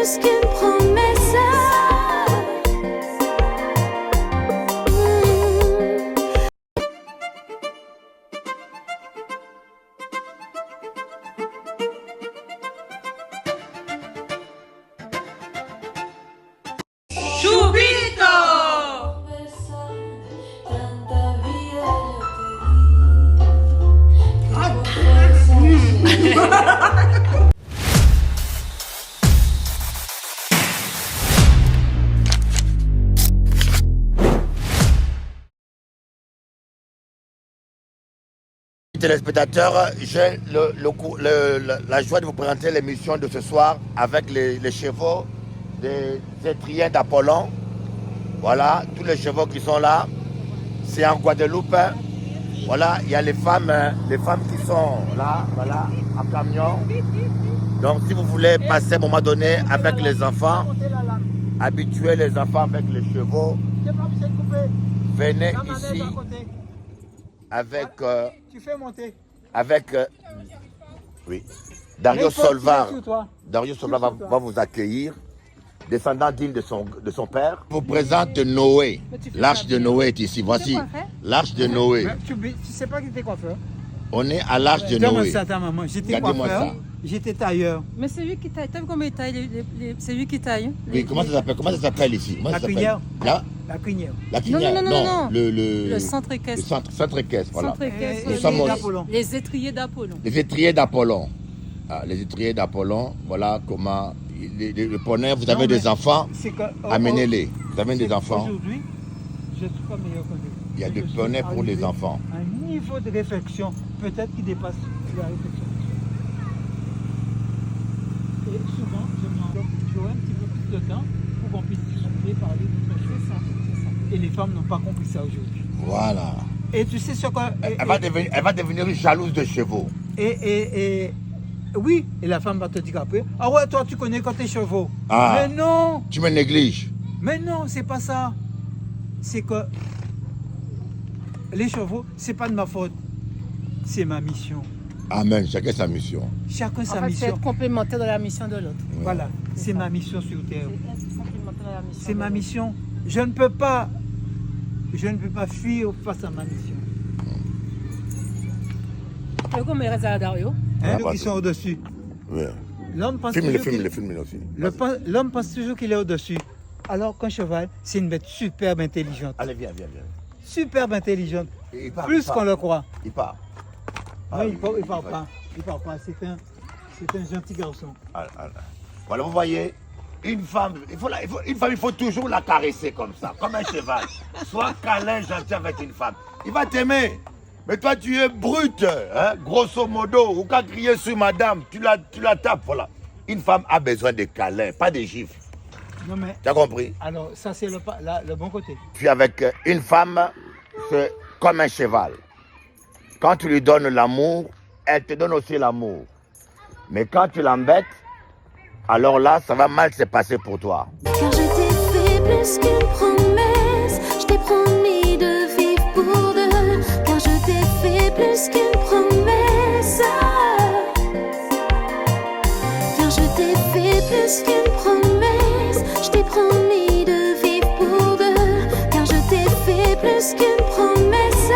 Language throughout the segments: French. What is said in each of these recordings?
plus qu'une promesse. ¡Chupito! Téléspectateurs, j'ai la joie de vous présenter l'émission de ce soir avec les chevaux des étriens d'Apollon. Voilà, tous les chevaux qui sont là. C'est en Guadeloupe. Voilà, il y a les femmes qui sont là, voilà, en camion. Donc si vous voulez passer un moment donné avec les enfants, habituer les enfants avec les chevaux, venez ici avec... Tu fais monter. Avec oui, Dario Solvar. Dario Solvar va vous accueillir, descendant d'île de son père. Je vous présente Noé. L'arche de Noé est ici. Voici l'arche de Noé. Tu sais pas qui était coiffeur? On est à l'arche de Noé. Ça, ta maman. J'étais coiffeur. J'étais tailleur. Mais c'est lui qui taille. T'as vu comment il taille c'est lui qui taille. Oui, comment ça s'appelle? Comment ça s'appelle ici? La crinière. La crinière. La crinière. Non. Le centre équestre. Le centre équestre, voilà. Les étriers d'Apollon. Les étriers d'Apollon. Ah, les étriers d'Apollon, voilà comment... Le poney, vous avez des enfants, amenez-les. Vous avez des enfants. Aujourd'hui, je ne suis pas meilleur que lui. Il y a des poneys pour les enfants. Un niveau de réflexion, peut-être qui dépasse la réflexion. Et souvent, j'aurais un petit peu plus de temps pour qu'on puisse discuter, parler de choses. C'est ça. Et les femmes n'ont pas compris ça aujourd'hui. Voilà. Et tu sais ce que... Elle va devenir jalouse de chevaux. Oui, et la femme va te dire après, ah ouais, toi tu connais quand tes chevaux. Ah, mais non. Tu me négliges. Mais non, c'est pas ça. C'est que les chevaux, c'est pas de ma faute. C'est ma mission. Amen, chacun sa mission. Chacun sa C'est mission. être complémentaire de la mission de l'autre. Voilà, c'est ma mission sur Terre. C'est ma mission. mission. Je ne peux pas fuir face à ma mission. Comment il reste à Dario? Hein, ils sont au-dessus. Oui. L'homme pense Filme-le toujours aussi. L'homme pense toujours qu'il est au-dessus. Alors qu'un cheval, c'est une bête superbe intelligente. Allez, viens. Superbe intelligente. Plus qu'on le croit. Il part. Non, il part pas. Il part pas. C'est un gentil garçon. Voilà, vous voyez, une femme, il faut toujours la caresser comme ça, comme un cheval. Sois câlin, gentil avec une femme. Il va t'aimer. Mais toi, tu es brute, hein, grosso modo. Ou qu'à crier sur madame, tu la tapes, voilà. Une femme a besoin de câlins, pas de gifles. Non, mais... Tu as compris? Alors, ça, c'est le bon côté. Puis avec une femme, c'est comme un cheval. Quand tu lui donnes l'amour, elle te donne aussi l'amour. Mais quand tu l'embêtes, alors là, ça va mal se passer pour toi. Car je t'ai fait plus qu'une promesse. Je t'ai promis de vivre pour deux. Car je t'ai fait plus qu'une promesse. Car je t'ai fait plus qu'une promesse. Je t'ai promis de vivre pour deux. Car je t'ai fait plus qu'une promesse.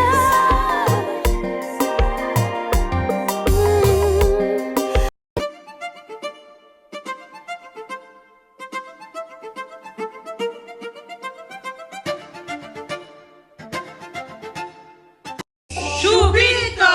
¡Chupito!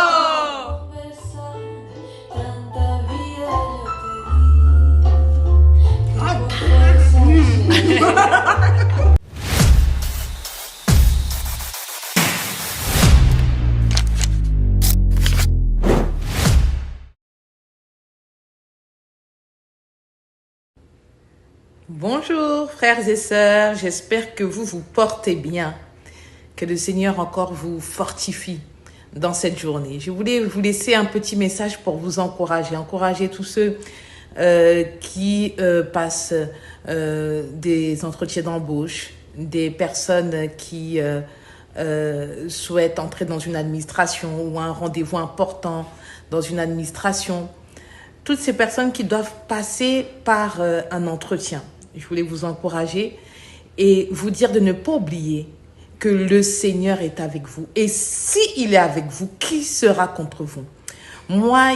Bonjour frères et sœurs, j'espère que vous vous portez bien, que le Seigneur encore vous fortifie dans cette journée. Je voulais vous laisser un petit message pour vous encourager tous ceux qui passent des entretiens d'embauche, des personnes qui souhaitent entrer dans une administration ou un rendez-vous important dans une administration. toutes ces personnes qui doivent passer par un entretien. Je voulais vous encourager et vous dire de ne pas oublier que le Seigneur est avec vous. Et s'il est avec vous, qui sera contre vous? Moi,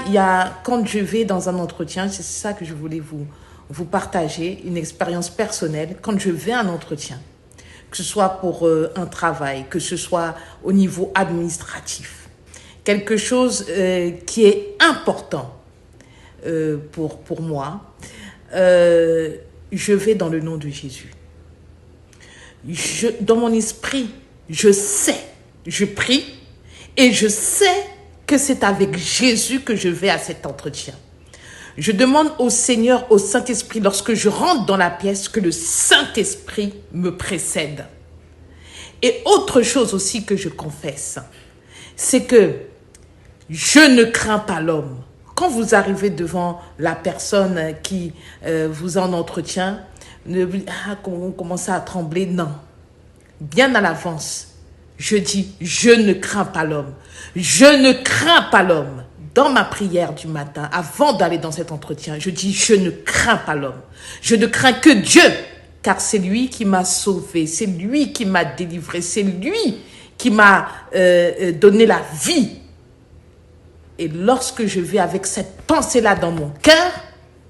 quand je vais dans un entretien, c'est ça que je voulais vous partager, une expérience personnelle. Quand je vais à un entretien, que ce soit pour un travail, que ce soit au niveau administratif, quelque chose qui est important pour moi, je vais dans le nom de Jésus. Dans mon esprit, je sais, je prie et je sais que c'est avec Jésus que je vais à cet entretien. Je demande au Seigneur, au Saint-Esprit, lorsque je rentre dans la pièce, que le Saint-Esprit me précède. Et autre chose aussi que je confesse, c'est que je ne crains pas l'homme. Quand vous arrivez devant la personne qui vous en entretien, on commence à trembler, non. Bien à l'avance, je dis, je ne crains pas l'homme. Je ne crains pas l'homme. Dans ma prière du matin, avant d'aller dans cet entretien, je dis, je ne crains pas l'homme. Je ne crains que Dieu, car c'est lui qui m'a sauvé, c'est lui qui m'a délivré, c'est lui qui m'a donné la vie. Et lorsque je vais avec cette pensée-là dans mon cœur,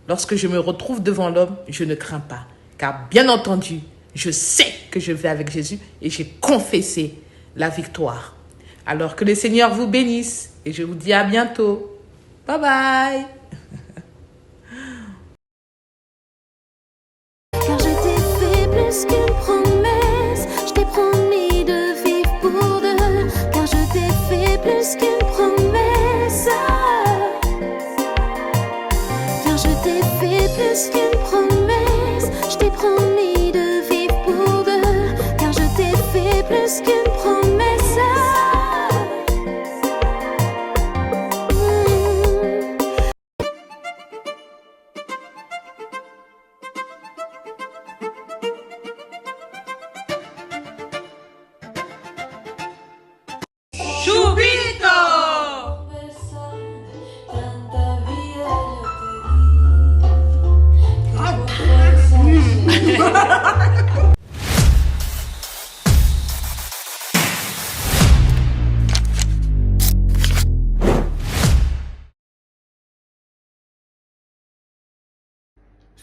lorsque je me retrouve devant l'homme, je ne crains pas. Car bien entendu, je sais que je vais avec Jésus et j'ai confessé la victoire. Alors que le Seigneur vous bénisse et je vous dis à bientôt. Bye bye. Car je t'ai fait plus qu'une promesse. Je t'ai promis de vivre pour deux. Car je t'ai fait plus qu'une promesse. Car je t'ai fait plus qu'une promesse. Je t'ai promis de vivre pour deux. Car je t'ai fait plus qu'une promesse.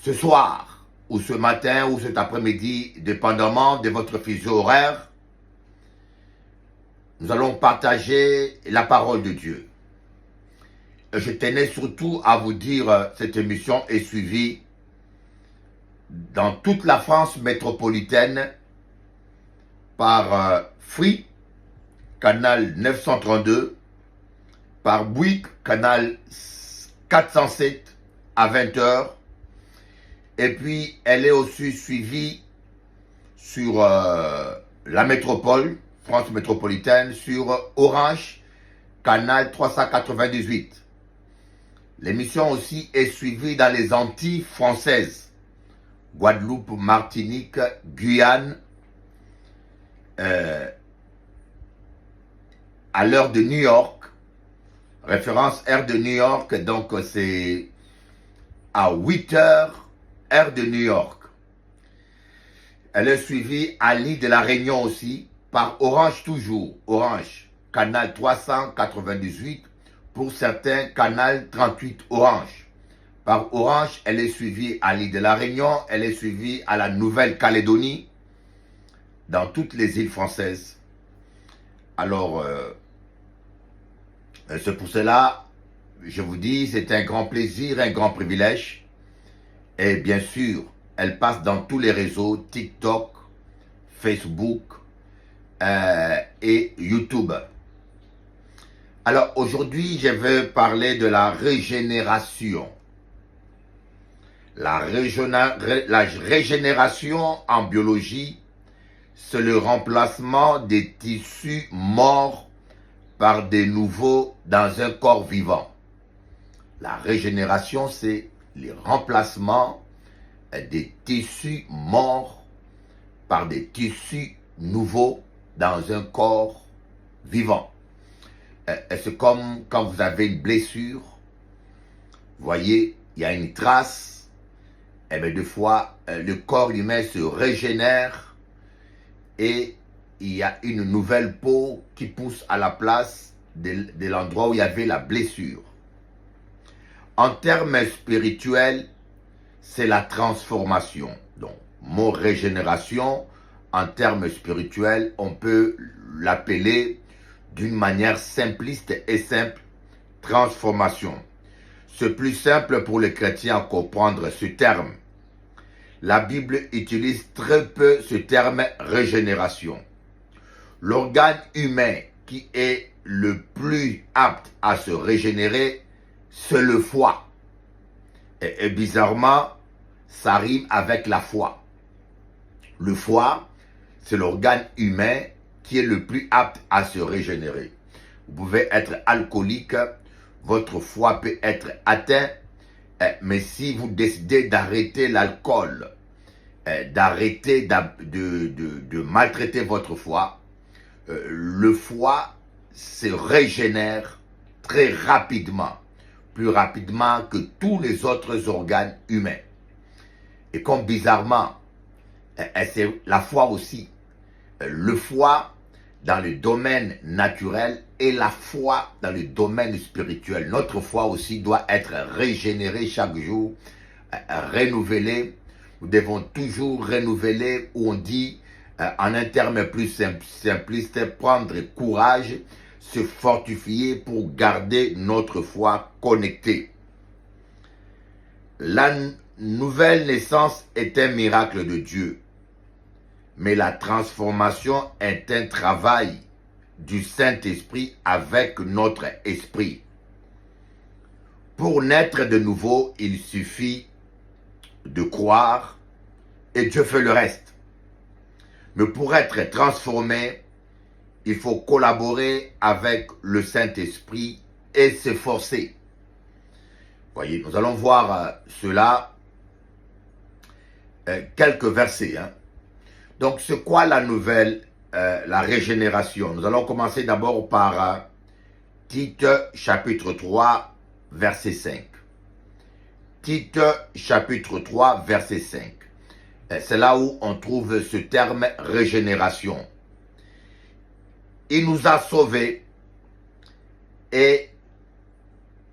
Ce soir, ou ce matin, ou cet après-midi, dépendamment de votre fuseau horaire, nous allons partager la parole de Dieu. Et je tenais surtout à vous dire, cette émission est suivie dans toute la France métropolitaine par Free, canal 932, par Bouygues, canal 407 à 20h, et puis elle est aussi suivie sur la métropole, France métropolitaine, sur Orange, canal 398. L'émission aussi est suivie dans les Antilles françaises, Guadeloupe, Martinique, Guyane, à l'heure de New York, référence heure de New York, donc c'est à 8h, heure de New York. Elle est suivie à l'île de la Réunion aussi, par Orange toujours, Orange, canal 398, pour certains, canal 38 Orange. Par Orange, elle est suivie à l'île de la Réunion, elle est suivie à la Nouvelle-Calédonie, dans toutes les îles françaises. Alors, c'est pour cela, je vous dis, c'est un grand plaisir, un grand privilège. Et bien sûr, elle passe dans tous les réseaux, TikTok, Facebook et YouTube. Alors aujourd'hui, je vais parler de la régénération. La régénération en biologie, c'est le remplacement des tissus morts par des nouveaux dans un corps vivant. La régénération, c'est le remplacement des tissus morts par des tissus nouveaux dans un corps vivant. C'est comme quand vous avez une blessure, voyez, il y a une trace. Et bien, des fois, le corps humain se régénère et il y a une nouvelle peau qui pousse à la place de l'endroit où il y avait la blessure. En termes spirituels, c'est la transformation. Donc, mot régénération, en termes spirituels, on peut l'appeler d'une manière simpliste et simple, transformation. C'est plus simple pour les chrétiens à comprendre ce terme. La Bible utilise très peu ce terme régénération. L'organe humain qui est le plus apte à se régénérer, c'est le foie. Et bizarrement, ça rime avec la foi. Le foie, c'est l'organe humain qui est le plus apte à se régénérer. Vous pouvez être alcoolique, votre foie peut être atteint, mais si vous décidez d'arrêter l'alcool, d'arrêter de maltraiter votre foie, le foie se régénère très rapidement, plus rapidement que tous les autres organes humains. Et comme bizarrement, c'est la foi aussi. Le foie dans le domaine naturel et la foi dans le domaine spirituel. Notre foi aussi doit être régénérée chaque jour, renouvelée. Nous devons toujours renouveler, où on dit, en un terme plus simpliste, prendre courage, se fortifier pour garder notre foi connectée. La nouvelle naissance est un miracle de Dieu, mais la transformation est un travail du Saint-Esprit avec notre esprit. Pour naître de nouveau, il suffit de croire et Dieu fait le reste. Mais pour être transformé, il faut collaborer avec le Saint-Esprit et s'efforcer. Voyez, nous allons voir cela, quelques versets. Donc, c'est quoi la nouvelle, la régénération? Nous allons commencer d'abord par Tite chapitre 3, verset 5. Tite chapitre 3, verset 5. C'est là où on trouve ce terme régénération. Il nous a sauvés et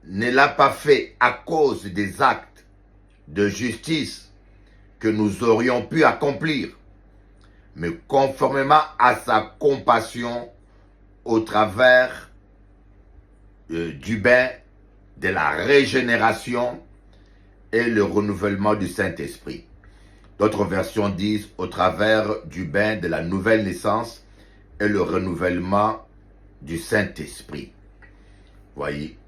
ne l'a pas fait à cause des actes de justice que nous aurions pu accomplir, mais conformément à sa compassion au travers du bain de la régénération et le renouvellement du Saint-Esprit. D'autres versions disent au travers du bain de la nouvelle naissance et le renouvellement du Saint-Esprit. Voyez.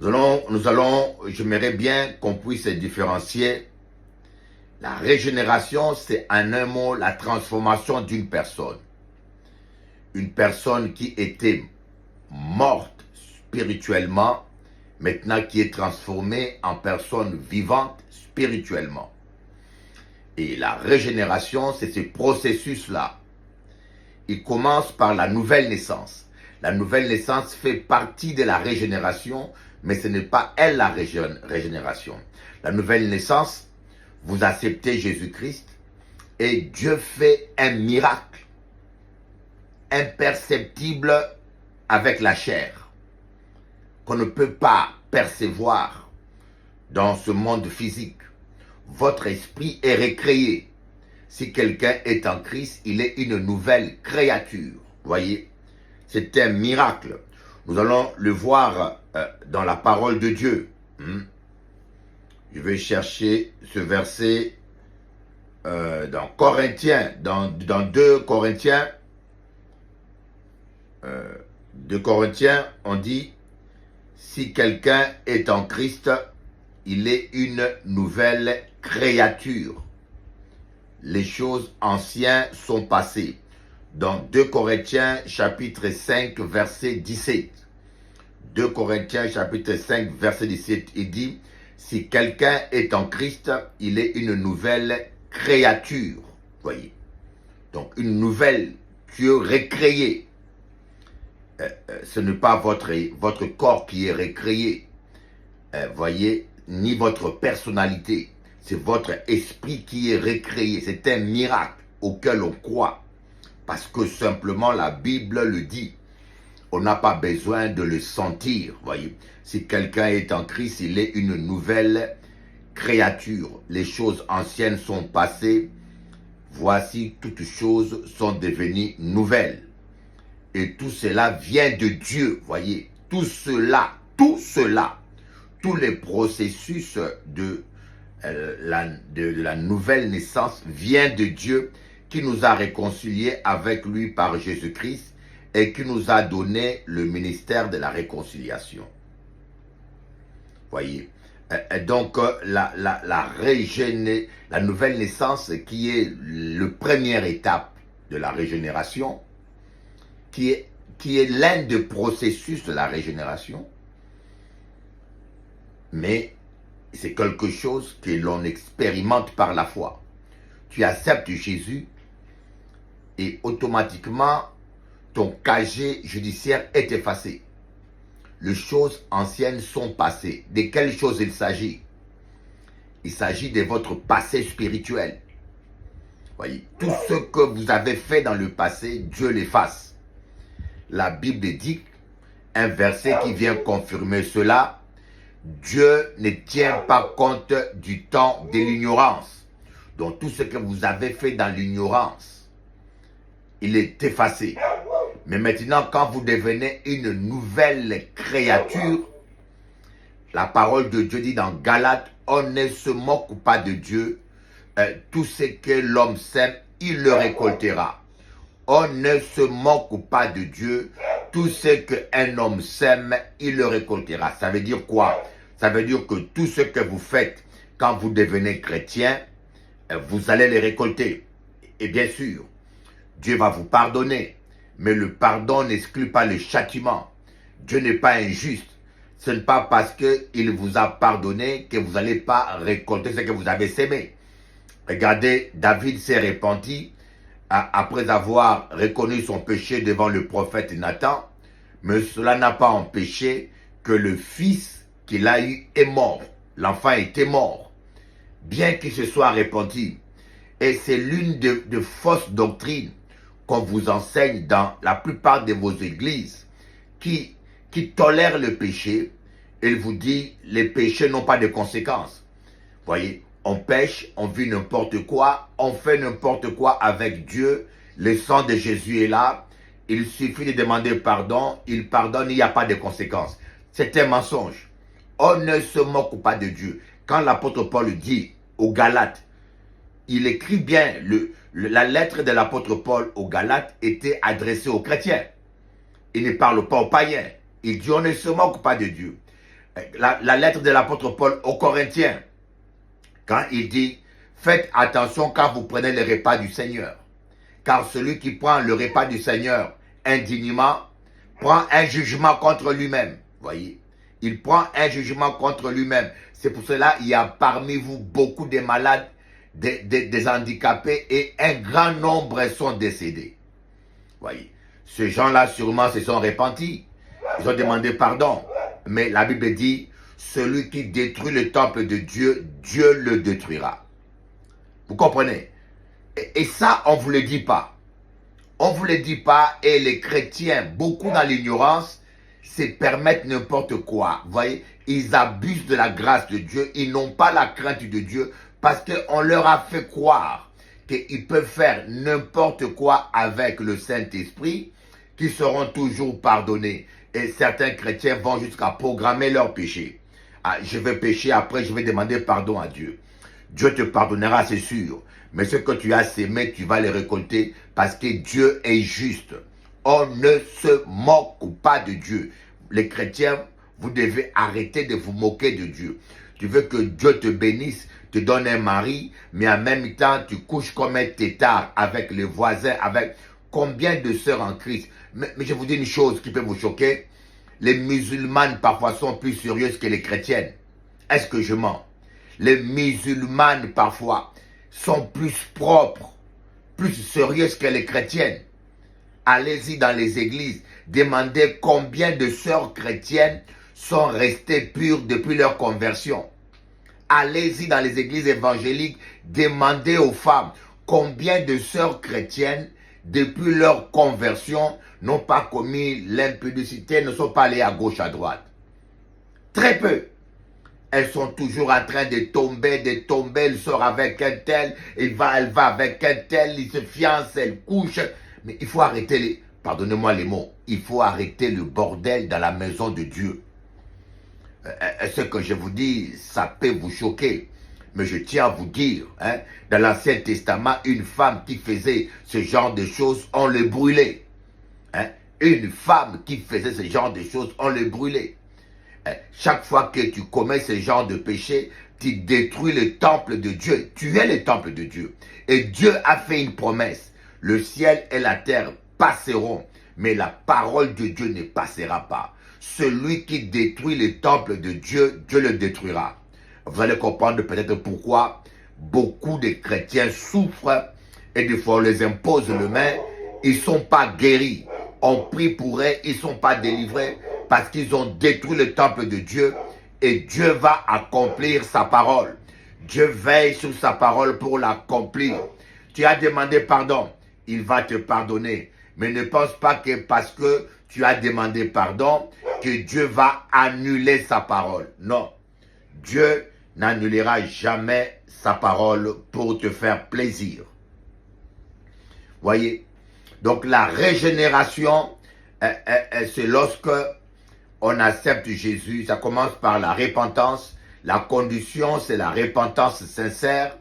J'aimerais bien qu'on puisse différencier. La régénération, c'est en un mot la transformation d'une personne. Une personne qui était morte spirituellement, maintenant qui est transformée en personne vivante spirituellement. Et la régénération, c'est ce processus-là. Il commence par la nouvelle naissance. La nouvelle naissance fait partie de la régénération, mais ce n'est pas elle la régénération. La nouvelle naissance, vous acceptez Jésus-Christ et Dieu fait un miracle imperceptible avec la chair, qu'on ne peut pas percevoir dans ce monde physique. Votre esprit est recréé. Si quelqu'un est en Christ, il est une nouvelle créature. Voyez, c'est un miracle. Nous allons le voir dans la parole de Dieu. Je vais chercher ce verset dans Corinthiens, dans 2 Corinthiens. 2 Corinthiens, on dit, si quelqu'un est en Christ, il est une nouvelle créature. Les choses anciennes sont passées. Dans 2 Corinthiens chapitre 5 verset 17. 2 Corinthiens chapitre 5 verset 17, il dit, si quelqu'un est en Christ, il est une nouvelle créature. Voyez. Donc une nouvelle Dieu recréée. Ce n'est pas votre corps qui est recréé. voyez, ni votre personnalité. C'est votre esprit qui est recréé. C'est un miracle auquel on croit. Parce que simplement la Bible le dit. On n'a pas besoin de le sentir, voyez. Si quelqu'un est en Christ, il est une nouvelle créature. Les choses anciennes sont passées. Voici, toutes choses sont devenues nouvelles. Et tout cela vient de Dieu, voyez. Tout cela, tous les processus de la nouvelle naissance vient de Dieu qui nous a réconciliés avec lui par Jésus-Christ et qui nous a donné le ministère de la réconciliation. Voyez. Donc, la nouvelle naissance qui est la première étape de la régénération, qui est l'un des processus de la régénération, mais c'est quelque chose que l'on expérimente par la foi. Tu acceptes Jésus et automatiquement, ton casier judiciaire est effacé. Les choses anciennes sont passées. De quelles choses il s'agit? Il s'agit de votre passé spirituel. Voyez, tout ce que vous avez fait dans le passé, Dieu l'efface. La Bible dit, un verset qui vient confirmer cela, Dieu ne tient pas compte du temps de l'ignorance. Donc tout ce que vous avez fait dans l'ignorance, il est effacé. Mais maintenant, quand vous devenez une nouvelle créature, la parole de Dieu dit dans Galates, on ne se moque pas de Dieu. Tout ce que l'homme sème, il le récoltera. On ne se moque pas de Dieu. Tout ce qu'un homme sème, il le récoltera. Ça veut dire quoi? Ça veut dire que tout ce que vous faites quand vous devenez chrétien, vous allez les récolter. Et bien sûr, Dieu va vous pardonner. Mais le pardon n'exclut pas le châtiment. Dieu n'est pas injuste. Ce n'est pas parce qu'il vous a pardonné que vous n'allez pas récolter ce que vous avez sémé. Regardez, David s'est repenti après avoir reconnu son péché devant le prophète Nathan. Mais cela n'a pas empêché que le fils qu'il a eu est mort. L'enfant était mort. Bien qu'il se soit repenti. Et c'est l'une de fausses doctrines qu'on vous enseigne dans la plupart de vos églises qui tolèrent le péché. Il vous dit, les péchés n'ont pas de conséquences. Voyez, on pêche, on vit n'importe quoi, on fait n'importe quoi avec Dieu. Le sang de Jésus est là. Il suffit de demander pardon, il pardonne, il n'y a pas de conséquences. C'est un mensonge. On ne se moque pas de Dieu. Quand l'apôtre Paul dit aux Galates, il écrit bien, la lettre de l'apôtre Paul aux Galates était adressée aux chrétiens. Il ne parle pas aux païens. Il dit, on ne se moque pas de Dieu. La lettre de l'apôtre Paul aux Corinthiens, quand il dit, faites attention quand vous prenez le repas du Seigneur. Car celui qui prend le repas du Seigneur indignement, prend un jugement contre lui-même. Voyez, il prend un jugement contre lui-même. C'est pour cela qu'il y a parmi vous beaucoup de malades, des handicapés, et un grand nombre sont décédés. Voyez, ces gens-là sûrement se sont repentis. Ils ont demandé pardon. Mais la Bible dit, celui qui détruit le temple de Dieu, Dieu le détruira. Vous comprenez? Et ça, on ne vous le dit pas. On ne vous le dit pas, et les chrétiens, beaucoup dans l'ignorance, se permettent n'importe quoi. Vous voyez, ils abusent de la grâce de Dieu, ils n'ont pas la crainte de Dieu, parce qu'on leur a fait croire qu'ils peuvent faire n'importe quoi avec le Saint-Esprit, qu'ils seront toujours pardonnés. Et certains chrétiens vont jusqu'à programmer leur péché. Ah, je vais pécher, après je vais demander pardon à Dieu. Dieu te pardonnera, c'est sûr. Mais ce que tu as sémé, tu vas le récolter parce que Dieu est juste. On ne se moque pas de Dieu. Les chrétiens, vous devez arrêter de vous moquer de Dieu. Tu veux que Dieu te bénisse, te donne un mari, mais en même temps, tu couches comme un tétard avec les voisins, avec combien de sœurs en Christ. Mais je vous dis une chose qui peut vous choquer. Les musulmanes parfois sont plus sérieuses que les chrétiennes. Est-ce que je mens? Les musulmanes parfois sont plus propres, plus sérieuses que les chrétiennes. Allez-y dans les églises, demandez combien de sœurs chrétiennes sont restés purs depuis leur conversion. Allez-y dans les églises évangéliques, demandez aux femmes combien de sœurs chrétiennes, depuis leur conversion, n'ont pas commis l'impudicité, ne sont pas allées à gauche, à droite. Très peu. Elles sont toujours en train de tomber, elle sort avec un tel, elle va avec un tel, il se fiance, elle couche. Mais il faut arrêter pardonnez-moi les mots, il faut arrêter le bordel dans la maison de Dieu. Ce que je vous dis, ça peut vous choquer. Mais je tiens à vous dire, dans l'Ancien Testament, une femme qui faisait ce genre de choses, on le brûlait. Une femme qui faisait ce genre de choses, on le brûlait. Chaque fois que tu commets ce genre de péché, tu détruis le temple de Dieu. Tu es le temple de Dieu. Et Dieu a fait une promesse. Le ciel et la terre passeront, mais la parole de Dieu ne passera pas. Celui qui détruit le temple de Dieu, Dieu le détruira. Vous allez comprendre peut-être pourquoi beaucoup de chrétiens souffrent et des fois on les impose le main. Ils ne sont pas guéris. On prie pour eux, ils ne sont pas délivrés parce qu'ils ont détruit le temple de Dieu et Dieu va accomplir sa parole. Dieu veille sur sa parole pour l'accomplir. Tu as demandé pardon, il va te pardonner. Mais ne pense pas que parce que tu as demandé pardon, que Dieu va annuler sa parole. Non, Dieu n'annulera jamais sa parole pour te faire plaisir. Voyez, donc la régénération, c'est lorsque on accepte Jésus. Ça commence par la repentance. La condition, c'est la repentance sincère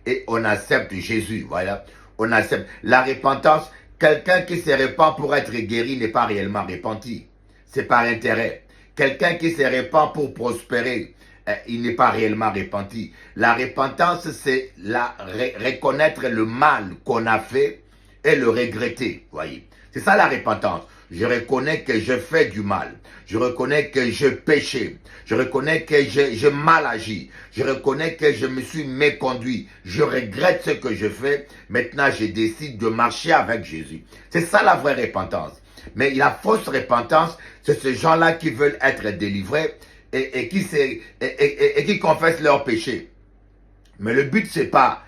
et on accepte Jésus. Voilà, on accepte la repentance. Quelqu'un qui se répand pour être guéri n'est pas réellement repenti. C'est par intérêt. Quelqu'un qui se répand pour prospérer, il n'est pas réellement repenti. La repentance, c'est reconnaître le mal qu'on a fait et le regretter. Voyez, c'est ça la repentance. Je reconnais que je fais du mal. Je reconnais que je péchais. Je reconnais que j'ai mal agi. Je reconnais que je me suis méconduit. Je regrette ce que je fais. Maintenant, je décide de marcher avec Jésus. C'est ça la vraie repentance. Mais la fausse repentance, c'est ces gens-là qui veulent être délivrés et qui confessent leurs péchés. Mais le but, c'est pas...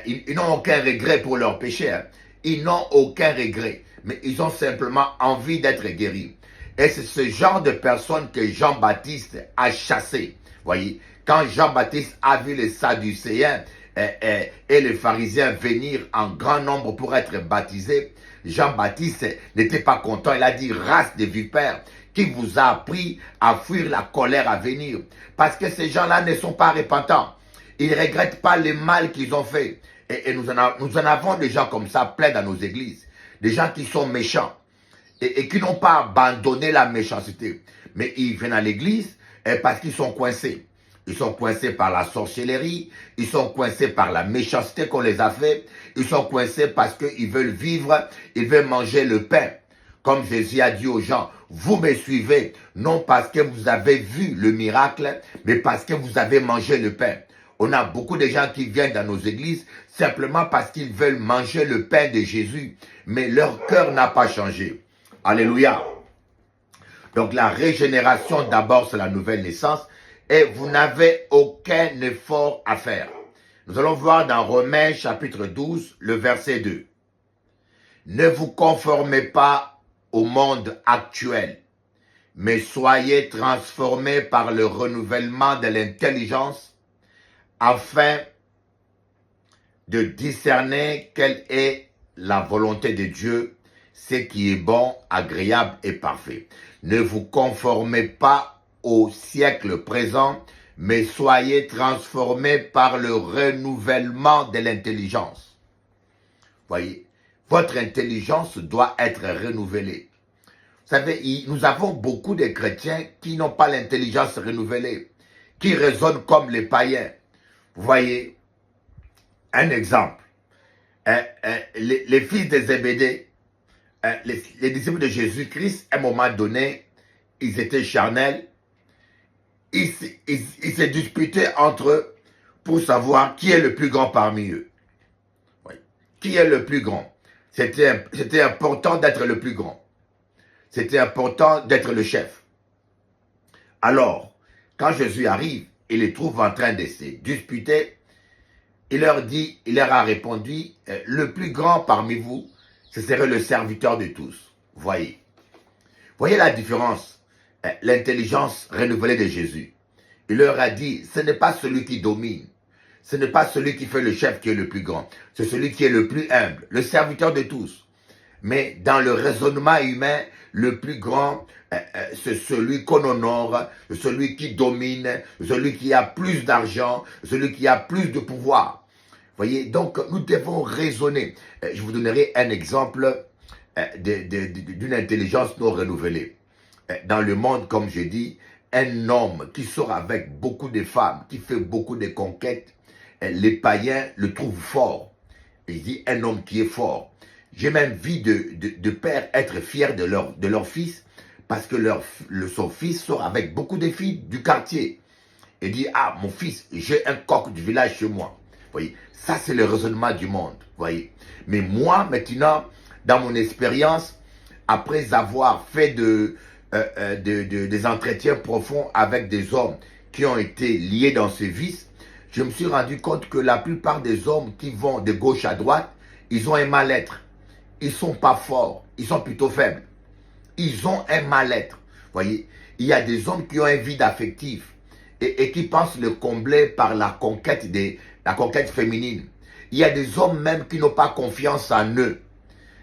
ils n'ont aucun regret pour leurs péchés. Ils n'ont aucun regret. Mais ils ont simplement envie d'être guéris. Et c'est ce genre de personnes que Jean-Baptiste a chassé. Voyez, quand Jean-Baptiste a vu les Sadducéens et les pharisiens venir en grand nombre pour être baptisés, Jean-Baptiste n'était pas content. Il a dit, race de vipères, qui vous a appris à fuir la colère à venir. Parce que ces gens-là ne sont pas repentants. Ils ne regrettent pas le mal qu'ils ont fait. Et nous en avons des gens comme ça plein dans nos églises. Des gens qui sont méchants et qui n'ont pas abandonné la méchanceté. Mais ils viennent à l'église parce qu'ils sont coincés. Ils sont coincés par la sorcellerie, ils sont coincés par la méchanceté qu'on les a fait, ils sont coincés parce qu'ils veulent vivre, ils veulent manger le pain. Comme Jésus a dit aux gens, vous me suivez, non parce que vous avez vu le miracle, mais parce que vous avez mangé le pain. On a beaucoup de gens qui viennent dans nos églises simplement parce qu'ils veulent manger le pain de Jésus, mais leur cœur n'a pas changé. Alléluia. Donc la régénération d'abord c'est la nouvelle naissance et vous n'avez aucun effort à faire. Nous allons voir dans Romains chapitre 12 le verset 2. Ne vous conformez pas au monde actuel, mais soyez transformés par le renouvellement de l'intelligence afin de discerner quelle est la volonté de Dieu, ce qui est bon, agréable et parfait. Ne vous conformez pas au siècle présent, mais soyez transformés par le renouvellement de l'intelligence. Voyez, votre intelligence doit être renouvelée. Vous savez, nous avons beaucoup de chrétiens qui n'ont pas l'intelligence renouvelée, qui raisonnent comme les païens. Vous voyez, un exemple, les fils de Zébédée, les disciples de Jésus-Christ, à un moment donné, ils étaient charnels, ils se disputaient entre eux pour savoir qui est le plus grand parmi eux. Oui. Qui est le plus grand? C'était important d'être le plus grand. C'était important d'être le chef. Alors, quand Jésus arrive, il les trouve en train de se disputer. Il leur a répondu, le plus grand parmi vous, ce serait le serviteur de tous. Voyez la différence, l'intelligence renouvelée de Jésus. Il leur a dit, ce n'est pas celui qui domine, ce n'est pas celui qui fait le chef qui est le plus grand, c'est celui qui est le plus humble, le serviteur de tous. Mais dans le raisonnement humain, le plus grand, c'est celui qu'on honore, celui qui domine, celui qui a plus d'argent, celui qui a plus de pouvoir. Voyez, donc nous devons raisonner. Je vous donnerai un exemple d'une intelligence non renouvelée. Dans le monde, comme je dis, un homme qui sort avec beaucoup de femmes, qui fait beaucoup de conquêtes, les païens le trouvent fort. Et je dis un homme qui est fort. J'ai même vu de pères être fiers de leur fils parce que son fils sort avec beaucoup de filles du quartier. Et dit, ah, mon fils, j'ai un coq du village chez moi. Voyez, ça c'est le raisonnement du monde. Voyez. Mais moi, maintenant, dans mon expérience, après avoir fait des entretiens profonds avec des hommes qui ont été liés dans ce vice, je me suis rendu compte que la plupart des hommes qui vont de gauche à droite, ils ont un mal-être. Ils ne sont pas forts, ils sont plutôt faibles. Ils ont un mal-être. Voyez, il y a des hommes qui ont un vide affectif et qui pensent le combler par la conquête féminine. Il y a des hommes même qui n'ont pas confiance en eux.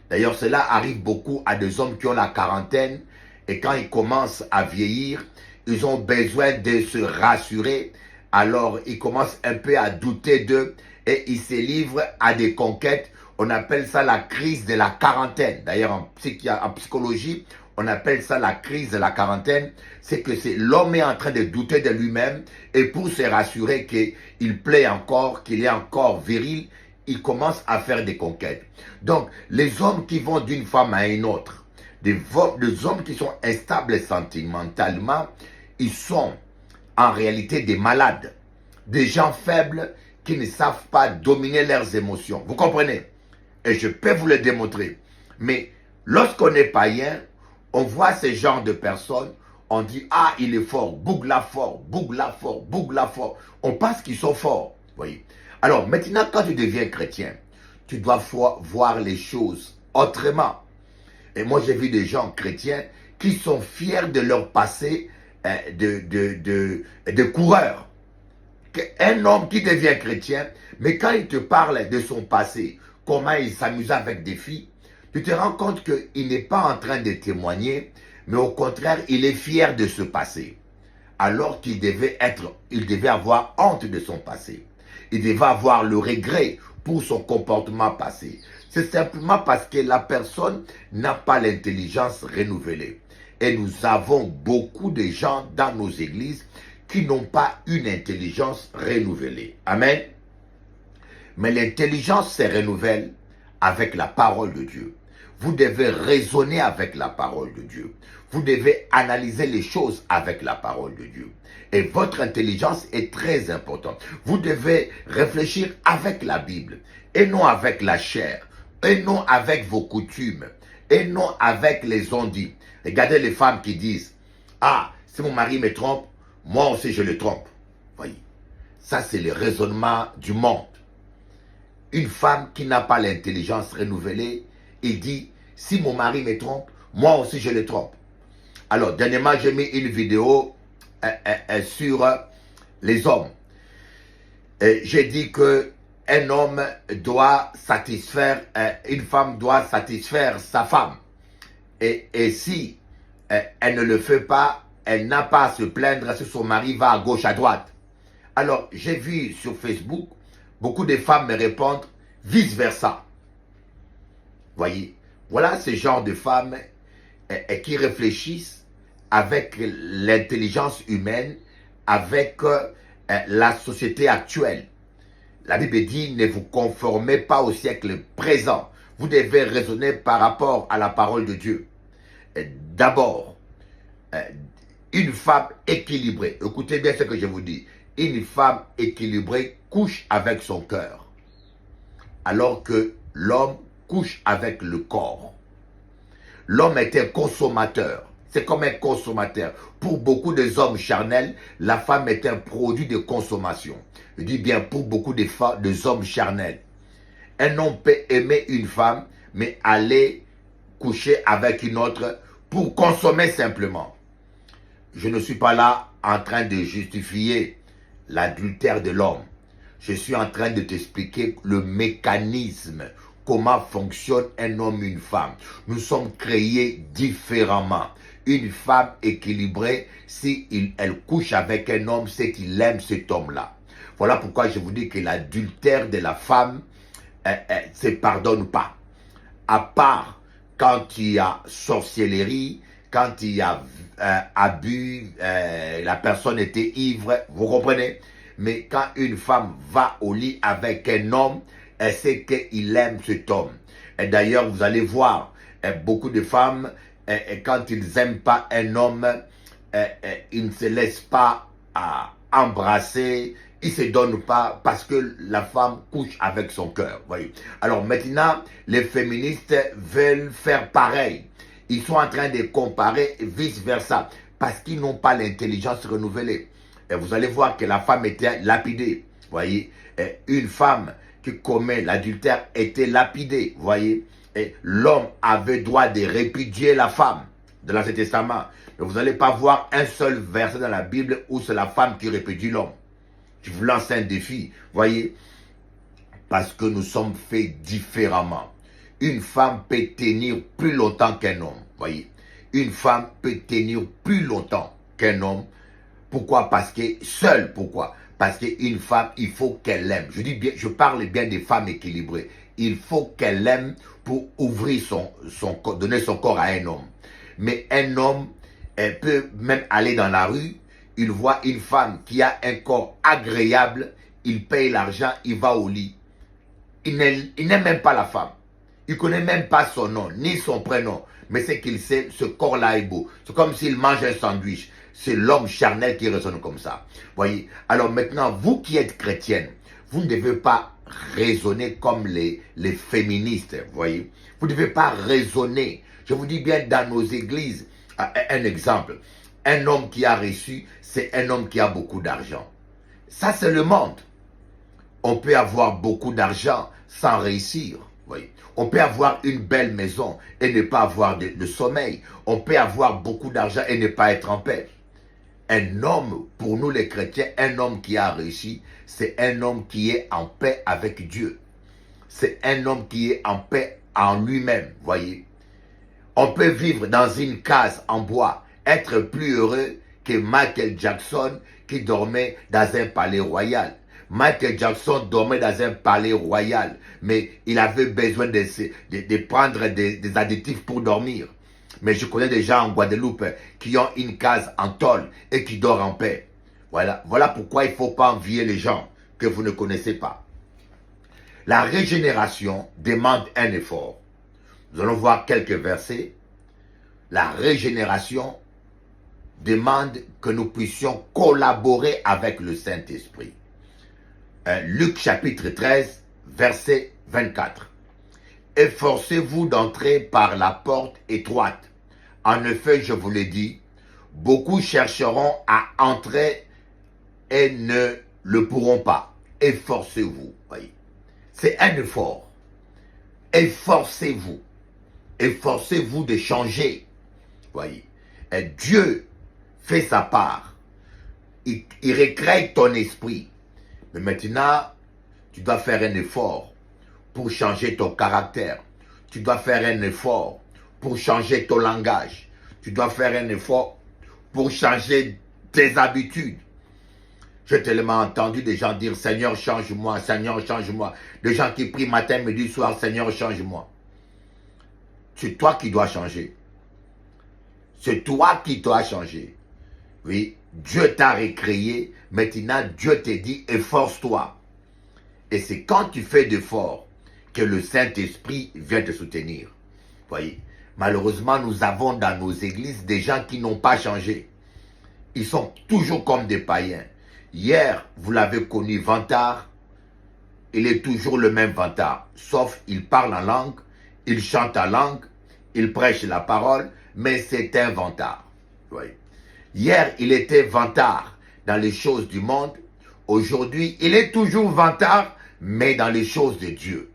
D'ailleurs, cela arrive beaucoup à des hommes qui ont la quarantaine et quand ils commencent à vieillir, ils ont besoin de se rassurer. Alors, ils commencent un peu à douter d'eux et ils se livrent à des conquêtes. On appelle ça la crise de la quarantaine. D'ailleurs, en psychologie, on appelle ça la crise de la quarantaine. C'est que l'homme est en train de douter de lui-même et pour se rassurer qu'il plaît encore, qu'il est encore viril, il commence à faire des conquêtes. Donc, les hommes qui vont d'une femme à une autre, des hommes qui sont instables sentimentalement, ils sont en réalité des malades, des gens faibles qui ne savent pas dominer leurs émotions. Vous comprenez? Et je peux vous le démontrer. Mais lorsqu'on est païen, on voit ce genre de personnes, on dit, ah, il est fort, bougla fort, bougla fort, bougla fort. On pense qu'ils sont forts. Voyez. Alors, maintenant, quand tu deviens chrétien, tu dois voir les choses autrement. Et moi, j'ai vu des gens chrétiens qui sont fiers de leur passé de coureur. Un homme qui devient chrétien, mais quand il te parle de son passé, comment il s'amusait avec des filles, tu te rends compte qu'il n'est pas en train de témoigner, mais au contraire, il est fier de ce passé. Alors qu'il devait avoir honte de son passé. Il devait avoir le regret pour son comportement passé. C'est simplement parce que la personne n'a pas l'intelligence renouvelée. Et nous avons beaucoup de gens dans nos églises qui n'ont pas une intelligence renouvelée. Amen. Mais l'intelligence se renouvelle avec la parole de Dieu. Vous devez raisonner avec la parole de Dieu. Vous devez analyser les choses avec la parole de Dieu. Et votre intelligence est très importante. Vous devez réfléchir avec la Bible et non avec la chair, et non avec vos coutumes, et non avec les on-dit. Regardez les femmes qui disent, ah, si mon mari me trompe, moi aussi je le trompe. Voyez, ça c'est le raisonnement du monde. Une femme qui n'a pas l'intelligence renouvelée, il dit, si mon mari me trompe, moi aussi je le trompe. Alors, dernièrement, j'ai mis une vidéo sur les hommes. J'ai dit que un homme doit satisfaire, une femme doit satisfaire sa femme. Et si elle ne le fait pas, elle n'a pas à se plaindre si son mari va à gauche, à droite. Alors, j'ai vu sur Facebook, beaucoup de femmes me répondent vice-versa. Voyez, voilà ce genre de femmes qui réfléchissent avec l'intelligence humaine, avec la société actuelle. La Bible dit, ne vous conformez pas au siècle présent. Vous devez raisonner par rapport à la parole de Dieu. D'abord, une femme équilibrée, écoutez bien ce que je vous dis, une femme équilibrée couche avec son cœur, alors que l'homme couche avec le corps. L'homme est un consommateur, C'est comme un consommateur. Pour beaucoup des hommes charnels, la femme est un produit de consommation. Je dis bien pour beaucoup des hommes charnels. Un homme peut aimer une femme, mais aller coucher avec une autre pour consommer simplement. Je ne suis pas là en train de justifier l'adultère de l'homme. Je suis en train de t'expliquer le mécanisme, comment fonctionne un homme, une femme. Nous sommes créés différemment. Une femme équilibrée, si elle couche avec un homme, c'est qu'il aime cet homme-là. Voilà pourquoi je vous dis que l'adultère de la femme se pardonne pas. À part quand il y a sorcellerie, quand il y a abus, la personne était ivre, vous comprenez? Mais quand une femme va au lit avec un homme, elle sait qu'il aime cet homme. Et d'ailleurs, vous allez voir, beaucoup de femmes, quand ils n'aiment pas un homme, ils ne se laissent pas embrasser, ils ne se donnent pas parce que la femme couche avec son cœur. Voyez. Alors maintenant, les féministes veulent faire pareil. Ils sont en train de comparer vice-versa parce qu'ils n'ont pas l'intelligence renouvelée. Et vous allez voir que la femme était lapidée. Voyez, et une femme qui commet l'adultère était lapidée. Voyez, et l'homme avait droit de répudier la femme de l'Ancien Testament. Mais vous n'allez pas voir un seul verset dans la Bible où c'est la femme qui répudie l'homme. Je vous lance un défi. Voyez, parce que nous sommes faits différemment. Une femme peut tenir plus longtemps qu'un homme. Voyez, une femme peut tenir plus longtemps qu'un homme. Pourquoi? Parce que seule, pourquoi? Parce qu'une femme, il faut qu'elle aime. Je dis bien, je parle bien des femmes équilibrées. Il faut qu'elle aime pour ouvrir son corps, donner son corps à un homme. Mais un homme, elle peut même aller dans la rue, il voit une femme qui a un corps agréable, il paye l'argent, il va au lit. Il n'aime même pas la femme. Il ne connaît même pas son nom, ni son prénom. Mais c'est qu'il sait, ce corps-là est beau. C'est comme s'il mange un sandwich. C'est l'homme charnel qui raisonne comme ça. Voyez. Alors maintenant, vous qui êtes chrétienne, vous ne devez pas raisonner comme les féministes. Voyez. Vous ne devez pas raisonner. Je vous dis bien dans nos églises, un exemple. Un homme qui a reçu, c'est un homme qui a beaucoup d'argent. Ça, c'est le monde. On peut avoir beaucoup d'argent sans réussir. Voyez. On peut avoir une belle maison et ne pas avoir de sommeil. On peut avoir beaucoup d'argent et ne pas être en paix. Un homme, pour nous les chrétiens, un homme qui a réussi, c'est un homme qui est en paix avec Dieu. C'est un homme qui est en paix en lui-même, voyez. On peut vivre dans une case en bois, être plus heureux que Michael Jackson qui dormait dans un palais royal. Michael Jackson dormait dans un palais royal, mais il avait besoin de prendre des additifs pour dormir. Mais je connais des gens en Guadeloupe qui ont une case en tôle et qui dorment en paix. Voilà pourquoi il ne faut pas envier les gens que vous ne connaissez pas. La régénération demande un effort. Nous allons voir quelques versets. La régénération demande que nous puissions collaborer avec le Saint-Esprit. Luc chapitre 13, verset 24. Efforcez-vous d'entrer par la porte étroite. En effet, je vous l'ai dit, beaucoup chercheront à entrer et ne le pourront pas. Efforcez-vous. Voyez. C'est un effort. Efforcez-vous. Efforcez-vous de changer. Voyez. Et Dieu fait sa part. Il recrée ton esprit. Mais maintenant, tu dois faire un effort pour changer ton caractère. Tu dois faire un effort pour changer ton langage. Tu dois faire un effort pour changer tes habitudes. J'ai tellement entendu des gens dire « Seigneur, change-moi, Seigneur, change-moi ». Des gens qui prient matin, midi, soir « Seigneur, change-moi ». C'est toi qui dois changer. C'est toi qui dois changer. Oui, Dieu t'a recréé. Maintenant, Dieu te dit « Efforce-toi ». Et c'est quand tu fais d'efforts que le Saint-Esprit vient te soutenir. Voyez, malheureusement, nous avons dans nos églises des gens qui n'ont pas changé. Ils sont toujours comme des païens. Hier, vous l'avez connu vantard, il est toujours le même vantard. Sauf, il parle en langue, il chante en langue, il prêche la parole, mais c'est un vantard. Oui. Hier, il était vantard dans les choses du monde. Aujourd'hui, il est toujours vantard, mais dans les choses de Dieu.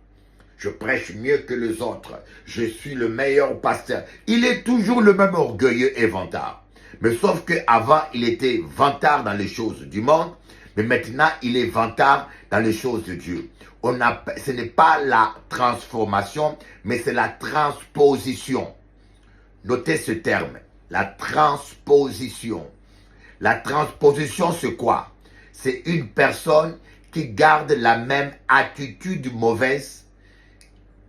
Je prêche mieux que les autres. Je suis le meilleur pasteur. Il est toujours le même orgueilleux et vantard. Mais sauf qu'avant, il était vantard dans les choses du monde. Mais maintenant, il est vantard dans les choses de Dieu. Ce n'est pas la transformation, mais c'est la transposition. Notez ce terme. La transposition. La transposition, c'est quoi? C'est une personne qui garde la même attitude mauvaise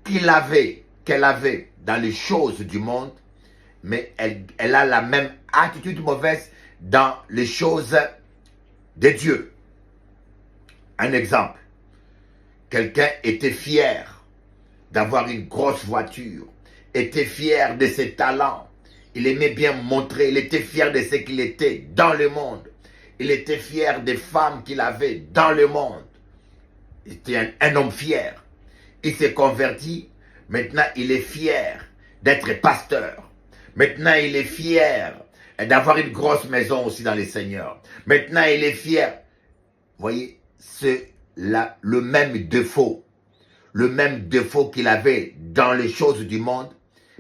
qu'elle avait dans les choses du monde, mais elle a la même attitude mauvaise dans les choses de Dieu. Un exemple. Quelqu'un était fier d'avoir une grosse voiture, était fier de ses talents, il aimait bien montrer, il était fier de ce qu'il était dans le monde. Il était fier des femmes qu'il avait dans le monde. Il était un homme fier. Il s'est converti. Maintenant, il est fier d'être pasteur. Maintenant, il est fier d'avoir une grosse maison aussi dans les seigneurs. Maintenant, il est fier. Vous voyez, c'est le même défaut. Le même défaut qu'il avait dans les choses du monde.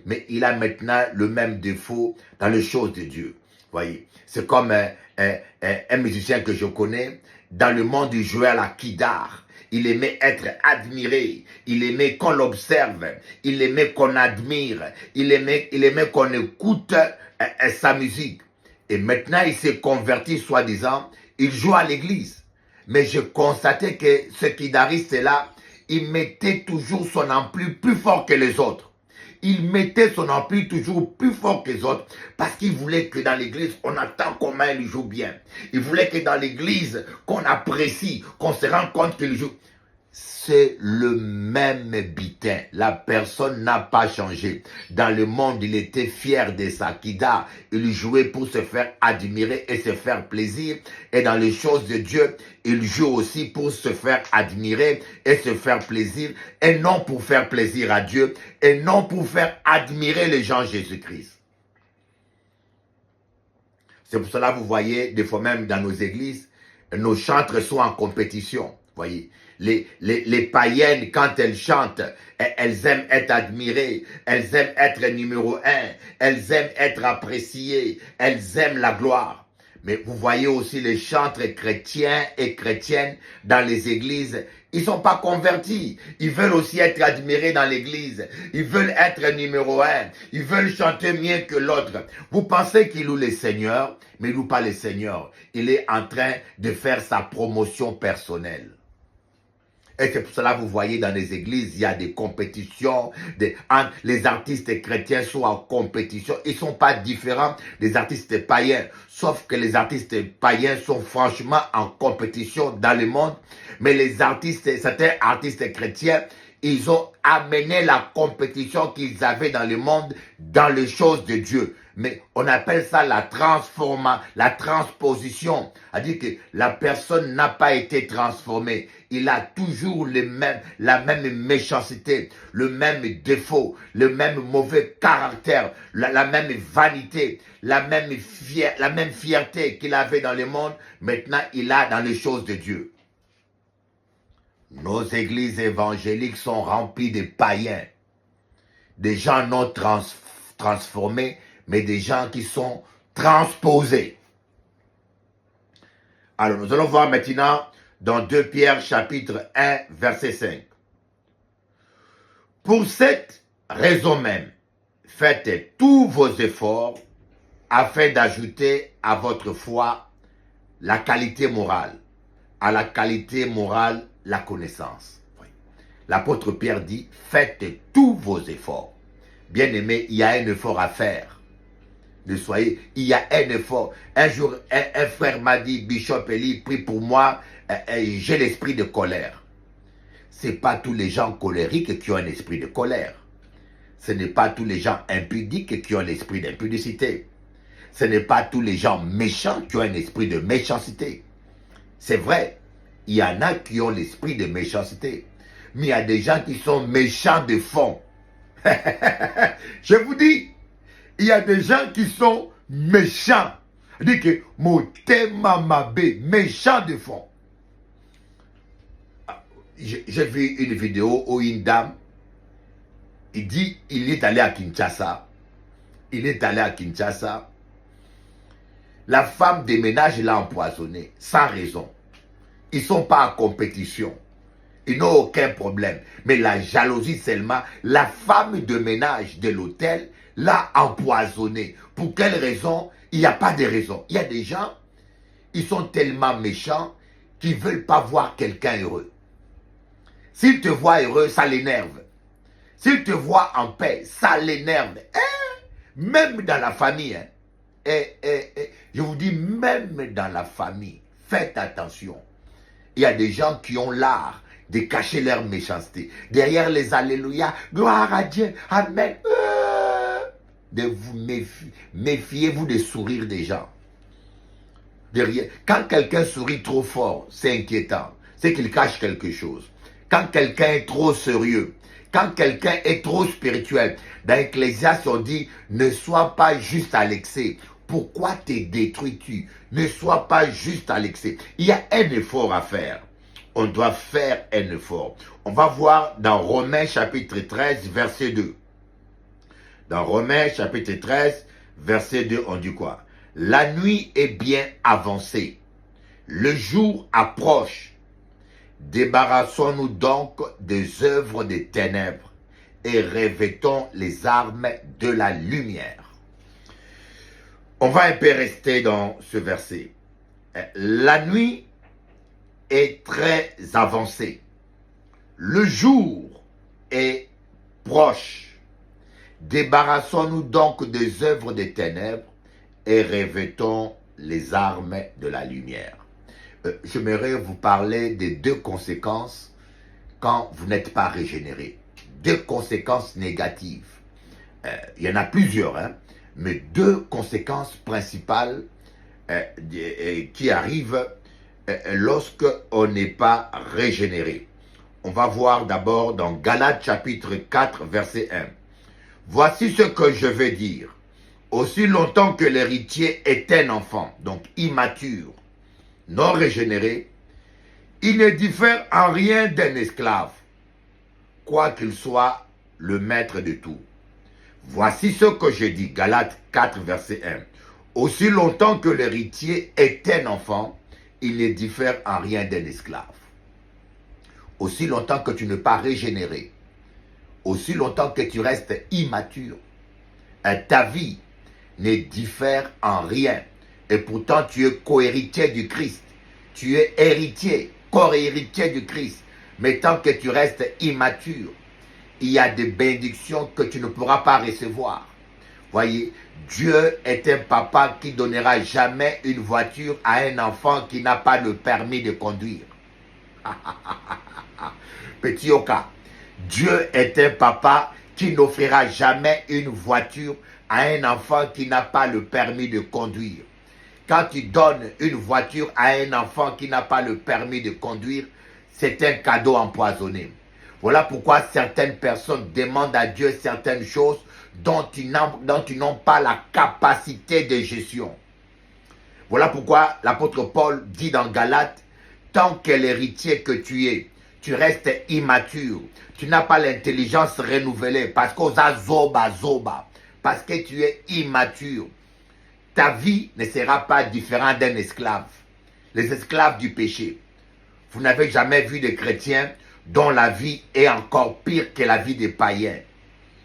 Mais il a maintenant le même défaut dans les choses de Dieu. Voyez, c'est comme un musicien que je connais. Dans le monde, il jouait à la guitare. Il aimait être admiré. Il aimait qu'on l'observe. Il aimait qu'on admire. Il aimait qu'on écoute sa musique. Et maintenant, il s'est converti, soi-disant. Il joue à l'église. Mais je constatais que ce guitariste là, il mettait toujours son ampli plus fort que les autres. Il mettait son ampli toujours plus fort que les autres parce qu'il voulait que dans l'église, on attend comment il joue bien. Il voulait que dans l'église, qu'on apprécie, qu'on se rende compte qu'il joue. C'est le même bitin. La personne n'a pas changé. Dans le monde, il était fier de sa kida. Il jouait pour se faire admirer et se faire plaisir. Et dans les choses de Dieu, il joue aussi pour se faire admirer et se faire plaisir. Et non pour faire plaisir à Dieu. Et non pour faire admirer les gens Jésus-Christ. C'est pour cela que vous voyez, des fois même dans nos églises, nos chantres sont en compétition. Voyez, les païennes, quand elles chantent, elles aiment être admirées, elles aiment être numéro 1, elles aiment être appréciées, elles aiment la gloire. Mais vous voyez aussi les chantres chrétiens et chrétiennes dans les églises, ils ne sont pas convertis. Ils veulent aussi être admirés dans l'église. Ils veulent être numéro 1. Ils veulent chanter mieux que l'autre. Vous pensez qu'il loue les seigneurs, mais il ne loue pas les seigneurs. Il est en train de faire sa promotion personnelle. Et c'est pour cela que vous voyez dans les églises, il y a des compétitions. Les artistes chrétiens sont en compétition. Ils ne sont pas différents des artistes païens. Sauf que les artistes païens sont franchement en compétition dans le monde. Mais certains artistes chrétiens, ils ont amené la compétition qu'ils avaient dans le monde, dans les choses de Dieu. Mais on appelle ça la transposition. C'est-à-dire que la personne n'a pas été transformée. Il a toujours la même méchanceté, le même défaut, le même mauvais caractère, la même vanité, la même fierté qu'il avait dans le monde. Maintenant, il a dans les choses de Dieu. Nos églises évangéliques sont remplies de païens, des gens non transformés, mais des gens qui sont transposés. Alors, nous allons voir maintenant dans 2 Pierre chapitre 1, verset 5. Pour cette raison même, faites tous vos efforts afin d'ajouter à votre foi la qualité morale, à la qualité morale, la connaissance. L'apôtre Pierre dit, faites tous vos efforts. Bien-aimés, il y a un effort à faire. Il y a un effort. Un jour, un frère m'a dit, Bishop Eli, prie pour moi, j'ai l'esprit de colère. Ce n'est pas tous les gens colériques qui ont un esprit de colère. Ce n'est pas tous les gens impudiques qui ont l'esprit d'impudicité. Ce n'est pas tous les gens méchants qui ont un esprit de méchanceté. C'est vrai, il y en a qui ont l'esprit de méchanceté. Mais il y a des gens qui sont méchants de fond. Je vous dis, il y a des gens qui sont méchants. Dit que motema mabe, méchant de fond. J'ai vu une vidéo où une dame, il dit, il est allé à Kinshasa. Il est allé à Kinshasa. La femme de ménage l'a empoisonné, sans raison. Ils ne sont pas en compétition. Ils n'ont aucun problème. Mais la jalousie seulement, la femme de ménage de l'hôtel l'a empoisonné. Pour quelle raison? Il n'y a pas de raison. Il y a des gens, ils sont tellement méchants qu'ils ne veulent pas voir quelqu'un heureux. S'il te voit heureux, ça l'énerve. S'il te voit en paix, ça l'énerve. Même dans la famille, je vous dis, même dans la famille, faites attention. Il y a des gens qui ont l'art de cacher leur méchanceté. Derrière les alléluia, gloire à Dieu, amen. De vous méfiez-vous des sourires des gens. Derrière, quand quelqu'un sourit trop fort, c'est inquiétant. C'est qu'il cache quelque chose. Quand quelqu'un est trop sérieux, quand quelqu'un est trop spirituel, dans Ecclésiaste on dit, ne sois pas juste à l'excès. Pourquoi te détruis-tu? Ne sois pas juste à l'excès. Il y a un effort à faire. On doit faire un effort. On va voir dans Romains chapitre 13, verset 2. Dans Romains chapitre 13, verset 2, on dit quoi? La nuit est bien avancée. Le jour approche. Débarrassons-nous donc des œuvres des ténèbres et revêtons les armes de la lumière. On va un peu rester dans ce verset. La nuit est très avancée. Le jour est proche. Débarrassons-nous donc des œuvres des ténèbres et revêtons les armes de la lumière. J'aimerais vous parler des deux conséquences quand vous n'êtes pas régénéré. Deux conséquences négatives. Il y en a plusieurs, hein, mais deux conséquences principales qui arrivent lorsque on n'est pas régénéré. On va voir d'abord dans Galates chapitre 4, verset 1. Voici ce que je vais dire. Aussi longtemps que l'héritier est un enfant, donc immature, non régénéré, il ne diffère en rien d'un esclave, quoiqu'il soit le maître de tout. Voici ce que je dis, Galates 4, verset 1. Aussi longtemps que l'héritier est un enfant, il ne diffère en rien d'un esclave. Aussi longtemps que tu n'es pas régénéré, aussi longtemps que tu restes immature, ta vie ne diffère en rien. Et pourtant, tu es co-héritier du Christ. Tu es héritier, co-héritier du Christ. Mais tant que tu restes immature, il y a des bénédictions que tu ne pourras pas recevoir. Voyez, Dieu est un papa qui ne donnera jamais une voiture à un enfant qui n'a pas le permis de conduire. Petit Oka, Dieu est un papa qui n'offrira jamais une voiture à un enfant qui n'a pas le permis de conduire. Quand tu donnes une voiture à un enfant qui n'a pas le permis de conduire, c'est un cadeau empoisonné. Voilà pourquoi certaines personnes demandent à Dieu certaines choses dont ils n'ont pas la capacité de gestion. Voilà pourquoi l'apôtre Paul dit dans Galates, tant que l'héritier que tu es, tu restes immature, tu n'as pas l'intelligence renouvelée parce parce que tu es immature. Ta vie ne sera pas différente d'un esclave. Les esclaves du péché. Vous n'avez jamais vu des chrétiens dont la vie est encore pire que la vie des païens.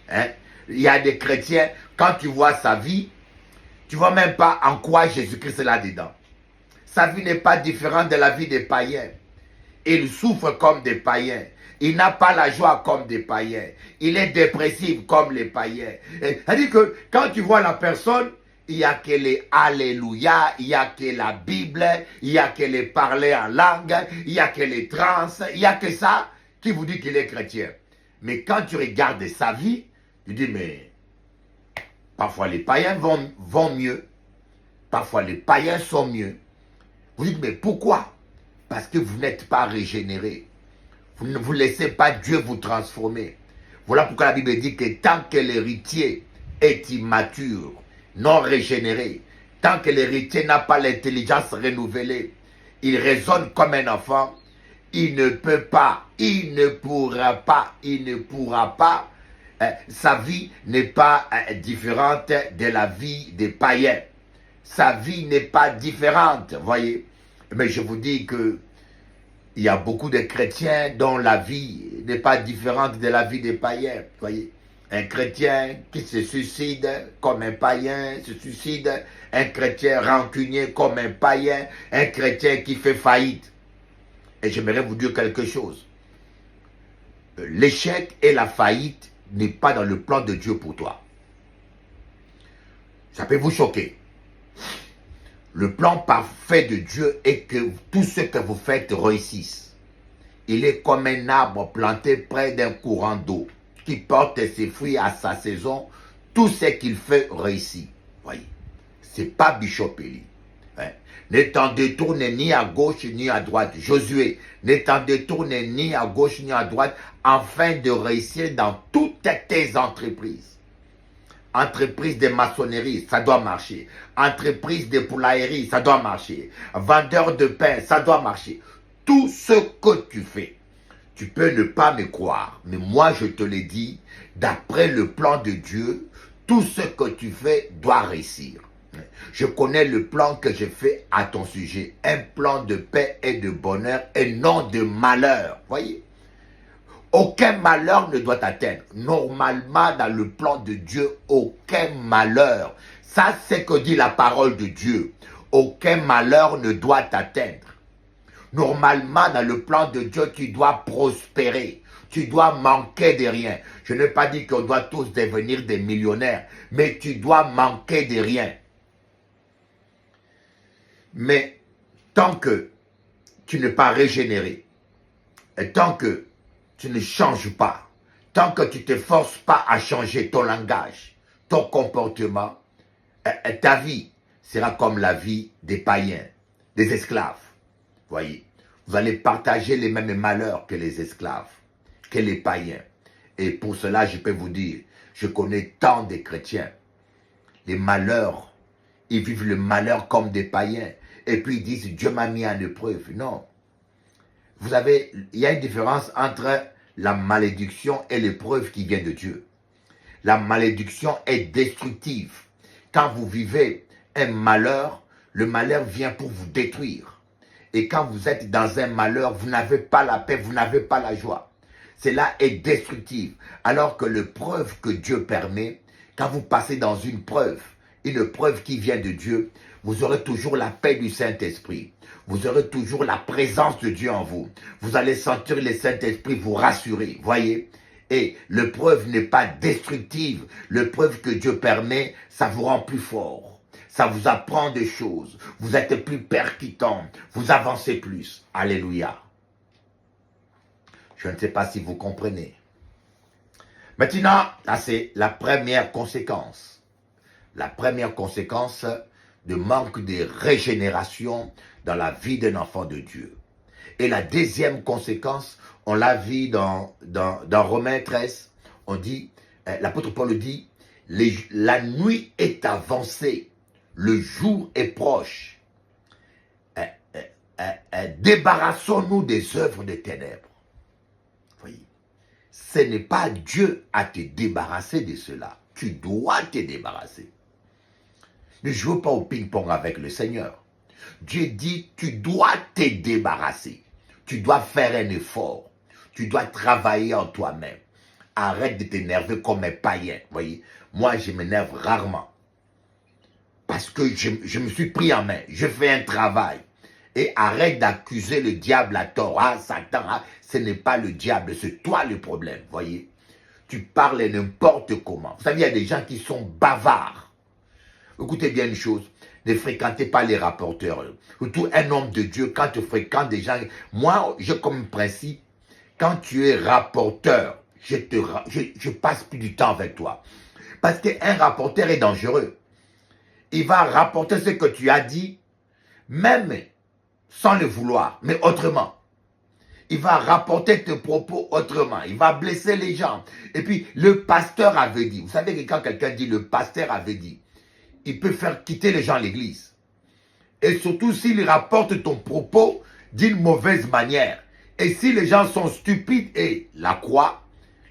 Hein? Il y a des chrétiens, quand tu vois sa vie, tu ne vois même pas en quoi Jésus-Christ est là-dedans. Sa vie n'est pas différente de la vie des païens. Il souffre comme des païens. Il n'a pas la joie comme des païens. Il est dépressif comme les païens. C'est-à-dire que quand tu vois la personne, il n'y a que les alléluia, il n'y a que la Bible, il n'y a que les parler en langue, il n'y a que les trans, il n'y a que ça qui vous dit qu'il est chrétien. Mais quand tu regardes sa vie, tu dis, mais parfois les païens vont mieux, parfois les païens sont mieux. Vous dites, mais pourquoi? Parce que vous n'êtes pas régénéré. Vous ne vous laissez pas Dieu vous transformer. Voilà pourquoi la Bible dit que tant que l'héritier est immature, non régénéré, tant que l'héritier n'a pas l'intelligence renouvelée, il raisonne comme un enfant, il ne peut pas, il ne pourra pas, sa vie n'est pas différente de la vie des païens. Sa vie n'est pas différente, voyez. Mais je vous dis que il y a beaucoup de chrétiens dont la vie n'est pas différente de la vie des païens, voyez. Un chrétien qui se suicide comme un païen se suicide, un chrétien rancunier comme un païen, un chrétien qui fait faillite. Et j'aimerais vous dire quelque chose. L'échec et la faillite n'est pas dans le plan de Dieu pour toi. Ça peut vous choquer. Le plan parfait de Dieu est que tout ce que vous faites réussisse. Il est comme un arbre planté près d'un courant d'eau qui porte ses fruits à sa saison. Tout ce qu'il fait réussit. Voyez, c'est pas Bishop Eli. Hein? Ne t'en détourne ni à gauche ni à droite. Josué, ne t'en détourne ni à gauche ni à droite afin de réussir dans toutes tes entreprises. Entreprise de maçonnerie, ça doit marcher. Entreprise de poulaillerie, ça doit marcher. Vendeur de pain, ça doit marcher. Tout ce que tu fais, tu peux ne pas me croire, mais moi je te l'ai dit, d'après le plan de Dieu, tout ce que tu fais doit réussir. Je connais le plan que j'ai fait à ton sujet, un plan de paix et de bonheur et non de malheur. Voyez? Aucun malheur ne doit t'atteindre. Normalement, dans le plan de Dieu, aucun malheur. Ça, c'est ce que dit la parole de Dieu. Aucun malheur ne doit t'atteindre. Normalement, dans le plan de Dieu, tu dois prospérer. Tu dois manquer de rien. Je n'ai pas dit qu'on doit tous devenir des millionnaires, mais tu dois manquer de rien. Mais tant que tu n'es pas régénéré, et tant que tu ne changes pas, tant que tu ne te forces pas à changer ton langage, ton comportement, ta vie sera comme la vie des païens, des esclaves. Voyez, vous allez partager les mêmes malheurs que les esclaves, que les païens. Et pour cela, je peux vous dire, je connais tant de chrétiens. Les malheurs, ils vivent le malheur comme des païens. Et puis ils disent, Dieu m'a mis en épreuve. Non. Vous savez, il y a une différence entre la malédiction et l'épreuve qui vient de Dieu. La malédiction est destructive. Quand vous vivez un malheur, le malheur vient pour vous détruire. Et quand vous êtes dans un malheur, vous n'avez pas la paix, vous n'avez pas la joie. Cela est destructif. Alors que l'épreuve que Dieu permet, quand vous passez dans une preuve qui vient de Dieu, vous aurez toujours la paix du Saint-Esprit. Vous aurez toujours la présence de Dieu en vous. Vous allez sentir le Saint-Esprit vous rassurer, voyez. Et l'épreuve n'est pas destructive. L'épreuve que Dieu permet, ça vous rend plus fort. Ça vous apprend des choses. Vous êtes plus percutant. Vous avancez plus. Alléluia. Je ne sais pas si vous comprenez. Maintenant, là c'est la première conséquence. La première conséquence de manque de régénération dans la vie d'un enfant de Dieu. Et la deuxième conséquence, on l'a vu dans Romains 13, on dit, l'apôtre Paul dit, la nuit est avancée, le jour est proche. Débarrassons-nous des œuvres des ténèbres. Voyez, ce n'est pas Dieu à te débarrasser de cela. Tu dois te débarrasser. Ne joue pas au ping-pong avec le Seigneur. Dieu dit, tu dois te débarrasser. Tu dois faire un effort. Tu dois travailler en toi-même. Arrête de t'énerver comme un païen. Voyez, moi, je m'énerve rarement. Parce que je me suis pris en main. Je fais un travail. Et arrête d'accuser le diable à tort. Ah, Satan, ah, ce n'est pas le diable, c'est toi le problème. Voyez, tu parles n'importe comment. Vous savez, il y a des gens qui sont bavards. Écoutez bien une chose, ne fréquentez pas les rapporteurs. Surtout un homme de Dieu, quand tu fréquentes des gens... Moi, j'ai comme principe, quand tu es rapporteur, je passe plus du temps avec toi. Parce qu'un rapporteur est dangereux. Il va rapporter ce que tu as dit, même sans le vouloir, mais autrement. il va rapporter tes propos autrement. Il va blesser les gens. Et puis, le pasteur avait dit. Vous savez que quand quelqu'un dit le pasteur avait dit, il peut faire quitter les gens à l'église. Et surtout s'il rapporte ton propos d'une mauvaise manière. Et si les gens sont stupides et la croient,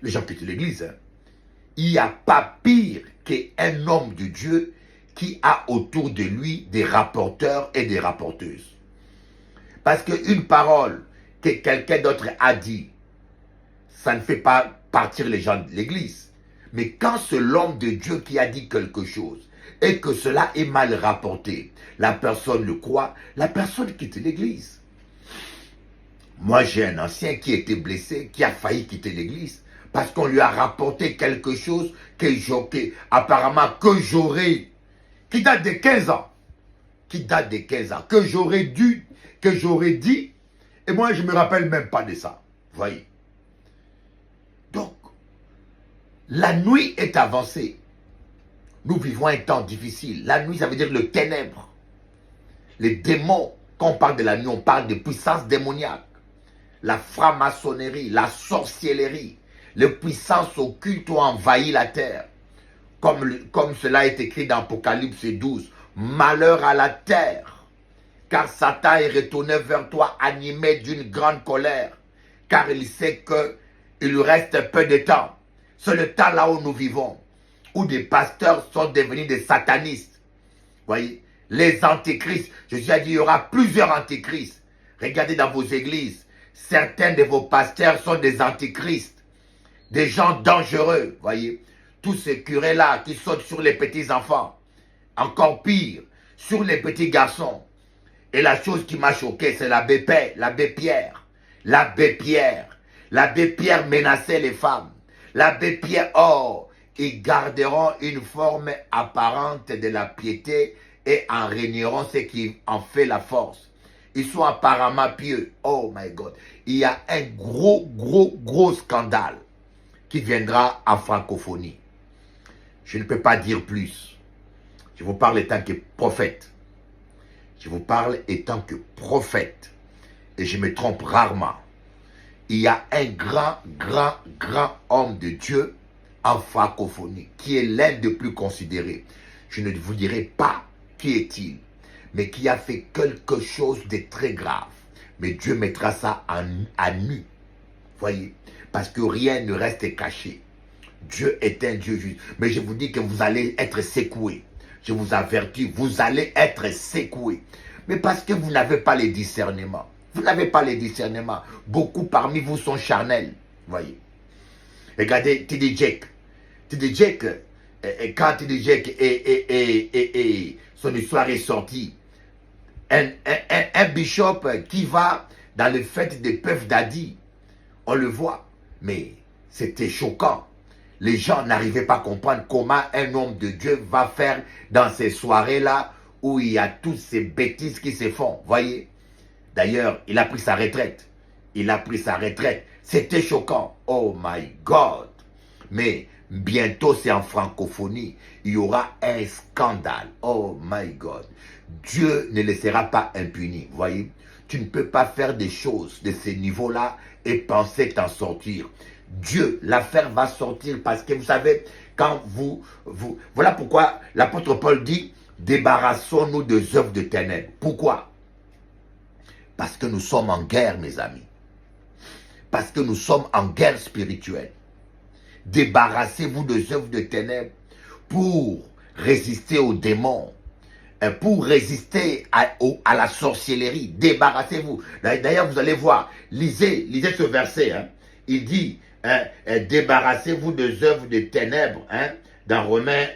les gens quittent l'église. Hein. Il n'y a pas pire qu'un homme de Dieu qui a autour de lui des rapporteurs et des rapporteuses. Parce qu'une parole que quelqu'un d'autre a dit, ça ne fait pas partir les gens de l'église. Mais quand c'est l'homme de Dieu qui a dit quelque chose et que cela est mal rapporté, la personne le croit, la personne quitte l'église. Moi, j'ai un ancien qui était blessé, qui a failli quitter l'église parce qu'on lui a rapporté quelque chose apparemment que j'aurais, qui date de 15 ans, que j'aurais dit, et moi, je ne me rappelle même pas de ça. Voyez. Donc, la nuit est avancée. Nous vivons un temps difficile. La nuit, ça veut dire le ténèbre. Les démons, quand on parle de la nuit, on parle de puissance démoniaque. La franc-maçonnerie, la sorcellerie, les puissances occultes ont envahi la terre. Comme cela est écrit dans Apocalypse 12. Malheur à la terre, car Satan est retourné vers toi animé d'une grande colère, car il sait qu'il lui reste peu de temps. C'est le temps là où nous vivons, où des pasteurs sont devenus des satanistes. Voyez, les antéchrists, je vous ai dit, il y aura plusieurs antéchrists. Regardez dans vos églises, certains de vos pasteurs sont des antéchrists, des gens dangereux, voyez. Tous ces curés-là qui sautent sur les petits-enfants, encore pire, sur les petits garçons. Et la chose qui m'a choqué, c'est l'abbé Pierre. L'abbé Pierre menaçait les femmes. L'abbé Pierre, ils garderont une forme apparente de la piété et en régneront ce qui en fait la force. Ils sont apparemment pieux. Oh my God. Il y a un gros scandale qui viendra en francophonie. Je ne peux pas dire plus. Je vous parle étant que prophète. Je vous parle étant que prophète. Et je me trompe rarement. Il y a un grand homme de Dieu en francophonie qui est l'un des plus considérés. Je ne vous dirai pas qui est-il, mais qui a fait quelque chose de très grave. Mais Dieu mettra ça à nu. Voyez, parce que rien ne reste caché. Dieu est un Dieu juste. Mais je vous dis que vous allez être secoués. Je vous avertis, vous allez être secoués. Mais parce que vous n'avez pas les discernements. Vous n'avez pas les discernements. Beaucoup parmi vous sont charnels. Voyez. Regardez T.D. Jakes. T.D. Jakes, quand T.D. Jakes et son histoire est sortie, un bishop qui va dans le fête des Puff Daddy, on le voit. Mais c'était choquant. Les gens n'arrivaient pas à comprendre comment un homme de Dieu va faire dans ces soirées-là où il y a toutes ces bêtises qui se font. Voyez. D'ailleurs, il a pris sa retraite. C'était choquant. Oh my God. Mais bientôt, c'est en francophonie. Il y aura un scandale. Oh my God. Dieu ne laissera pas impuni. Voyez. Tu ne peux pas faire des choses de ce niveau-là et penser t'en sortir. Dieu, l'affaire va sortir parce que vous savez, quand voilà pourquoi l'apôtre Paul dit, débarrassons-nous des œuvres de ténèbres. Pourquoi? Parce que nous sommes en guerre, mes amis. Parce que nous sommes en guerre spirituelle. Débarrassez-vous des œuvres de ténèbres pour résister aux démons, pour résister à la sorcellerie. Débarrassez-vous. D'ailleurs, vous allez voir, lisez ce verset. Hein. Il dit, débarrassez-vous des œuvres de ténèbres, hein, dans Romains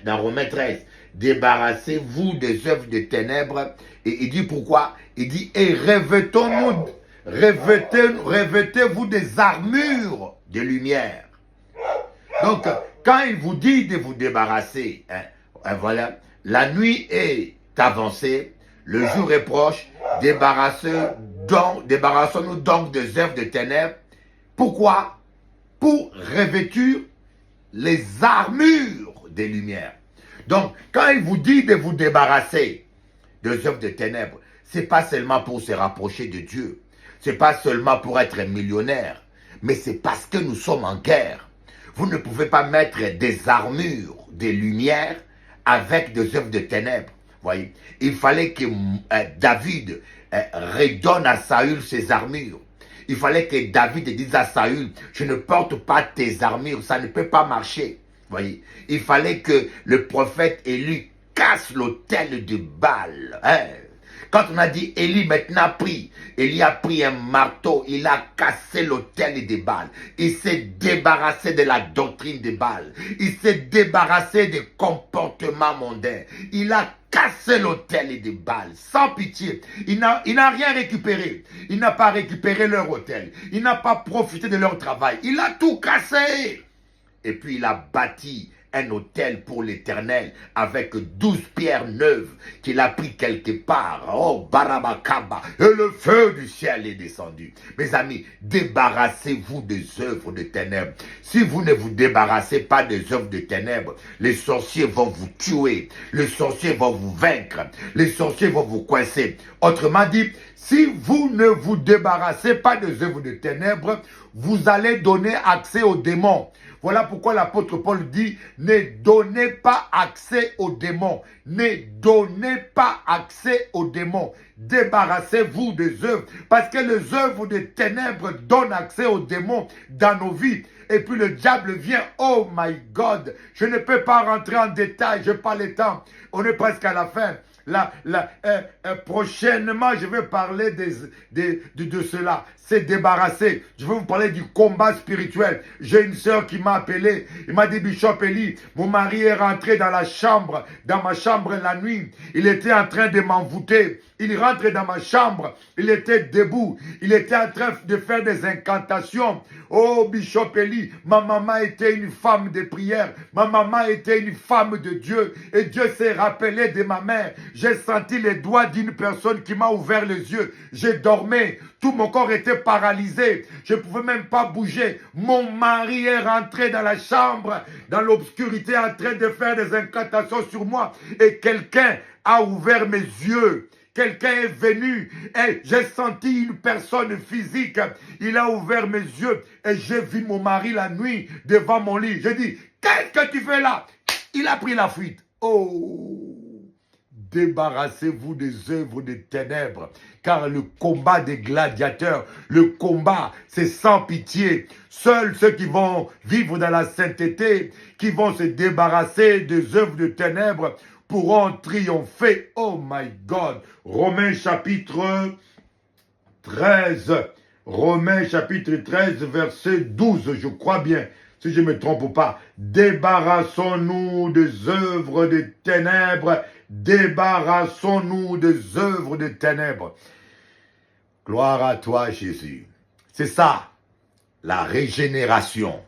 13. Débarrassez-vous des œuvres de ténèbres. Et il dit pourquoi? Il dit, et revêtez-vous des armures de lumière. Donc, quand il vous dit de vous débarrasser, hein, voilà, la nuit est avancée, le jour est proche, débarrassons-nous donc des œuvres de ténèbres. Pourquoi? Pour revêtir les armures des lumières. Donc, quand il vous dit de vous débarrasser des œuvres de ténèbres, ce n'est pas seulement pour se rapprocher de Dieu. Ce n'est pas seulement pour être millionnaire, mais c'est parce que nous sommes en guerre. Vous ne pouvez pas mettre des armures, des lumières avec des œuvres de ténèbres. Voyez, il fallait que David redonne à Saül ses armures. Il fallait que David dise à Saül, je ne porte pas tes armures, ça ne peut pas marcher. Voyez, il fallait que le prophète Élie casse l'autel de Baal. Hein? Quand on a dit Élie maintenant prie, Élie a pris un marteau, il a cassé l'autel de Baal. Il s'est débarrassé de la doctrine de Baal. Il s'est débarrassé des comportements mondains. Il a cassé l'autel de Baal, sans pitié. Il n'a rien récupéré. Il n'a pas récupéré leur autel. Il n'a pas profité de leur travail. Il a tout cassé. Et puis il a bâti un autel pour l'Éternel avec 12 pierres neuves qu'il a pris quelque part. Oh, Barabakaba. Et le feu du ciel est descendu. Mes amis, débarrassez-vous des œuvres de ténèbres. Si vous ne vous débarrassez pas des œuvres de ténèbres, les sorciers vont vous tuer. Les sorciers vont vous vaincre. Les sorciers vont vous coincer. Autrement dit, si vous ne vous débarrassez pas des œuvres de ténèbres, vous allez donner accès aux démons. Voilà pourquoi l'apôtre Paul dit, ne donnez pas accès aux démons. Ne donnez pas accès aux démons. Débarrassez-vous des œuvres. Parce que les œuvres des ténèbres donnent accès aux démons dans nos vies. Et puis le diable vient, oh my God, je ne peux pas rentrer en détail, je n'ai pas le temps. On est presque à la fin. Prochainement, je vais parler de cela. C'est débarrasser. Je vais vous parler du combat spirituel. J'ai une sœur qui m'a appelé. Il m'a dit, Bishop Eli, mon mari est rentré dans ma chambre la nuit. Il était en train de m'envoûter. Il rentre dans ma chambre. Il était debout. Il était en train de faire des incantations. Oh, Bishop Eli, ma maman était une femme de prière. Ma maman était une femme de Dieu. Et Dieu s'est rappelé de ma mère. J'ai senti les doigts d'une personne qui m'a ouvert les yeux. J'ai dormi. Tout mon corps était paralysé. Je ne pouvais même pas bouger. Mon mari est rentré dans la chambre, dans l'obscurité, en train de faire des incantations sur moi. Et quelqu'un a ouvert mes yeux. Quelqu'un est venu et j'ai senti une personne physique. Il a ouvert mes yeux et j'ai vu mon mari la nuit devant mon lit. J'ai dit, qu'est-ce que tu fais là? Il a pris la fuite. Oh! Débarrassez-vous des œuvres des ténèbres, car le combat des gladiateurs, le combat, c'est sans pitié. Seuls ceux qui vont vivre dans la sainteté, qui vont se débarrasser des œuvres de ténèbres, pourront triompher. Oh my God! Romains chapitre 13. Romains chapitre 13, verset 12, je crois bien. Si je ne me trompe pas, débarrassons-nous des œuvres de ténèbres, débarrassons-nous des œuvres de ténèbres. Gloire à toi, Jésus. C'est ça, la régénération.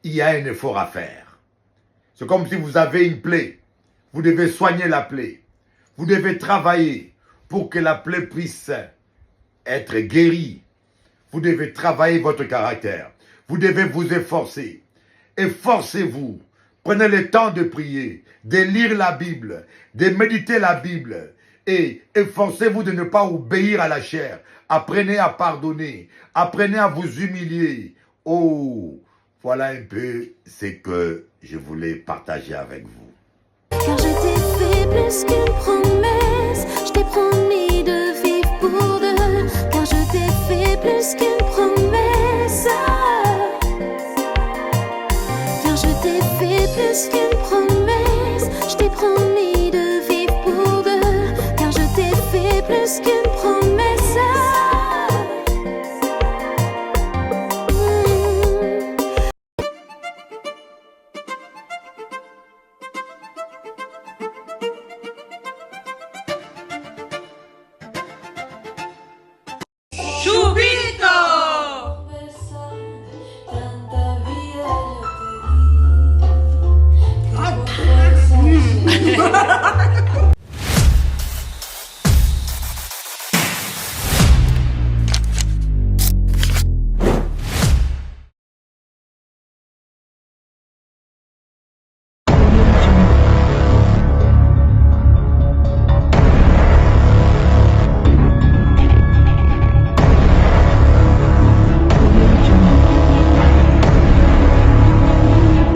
Il y a un effort à faire. C'est comme si vous avez une plaie. Vous devez soigner la plaie. Vous devez travailler pour que la plaie puisse être guérie. Vous devez travailler votre caractère. Vous devez vous efforcer. Efforcez-vous. Prenez le temps de prier, de lire la Bible, de méditer la Bible. Et efforcez-vous de ne pas obéir à la chair. Apprenez à pardonner. Apprenez à vous humilier. Oh, voilà un peu ce que je voulais partager avec vous. Car je t'ai fait plus qu'une promesse. Je t'ai promis de vivre pour deux. Car je t'ai fait plus qu'une promesse. Car je t'ai fait plus qu'une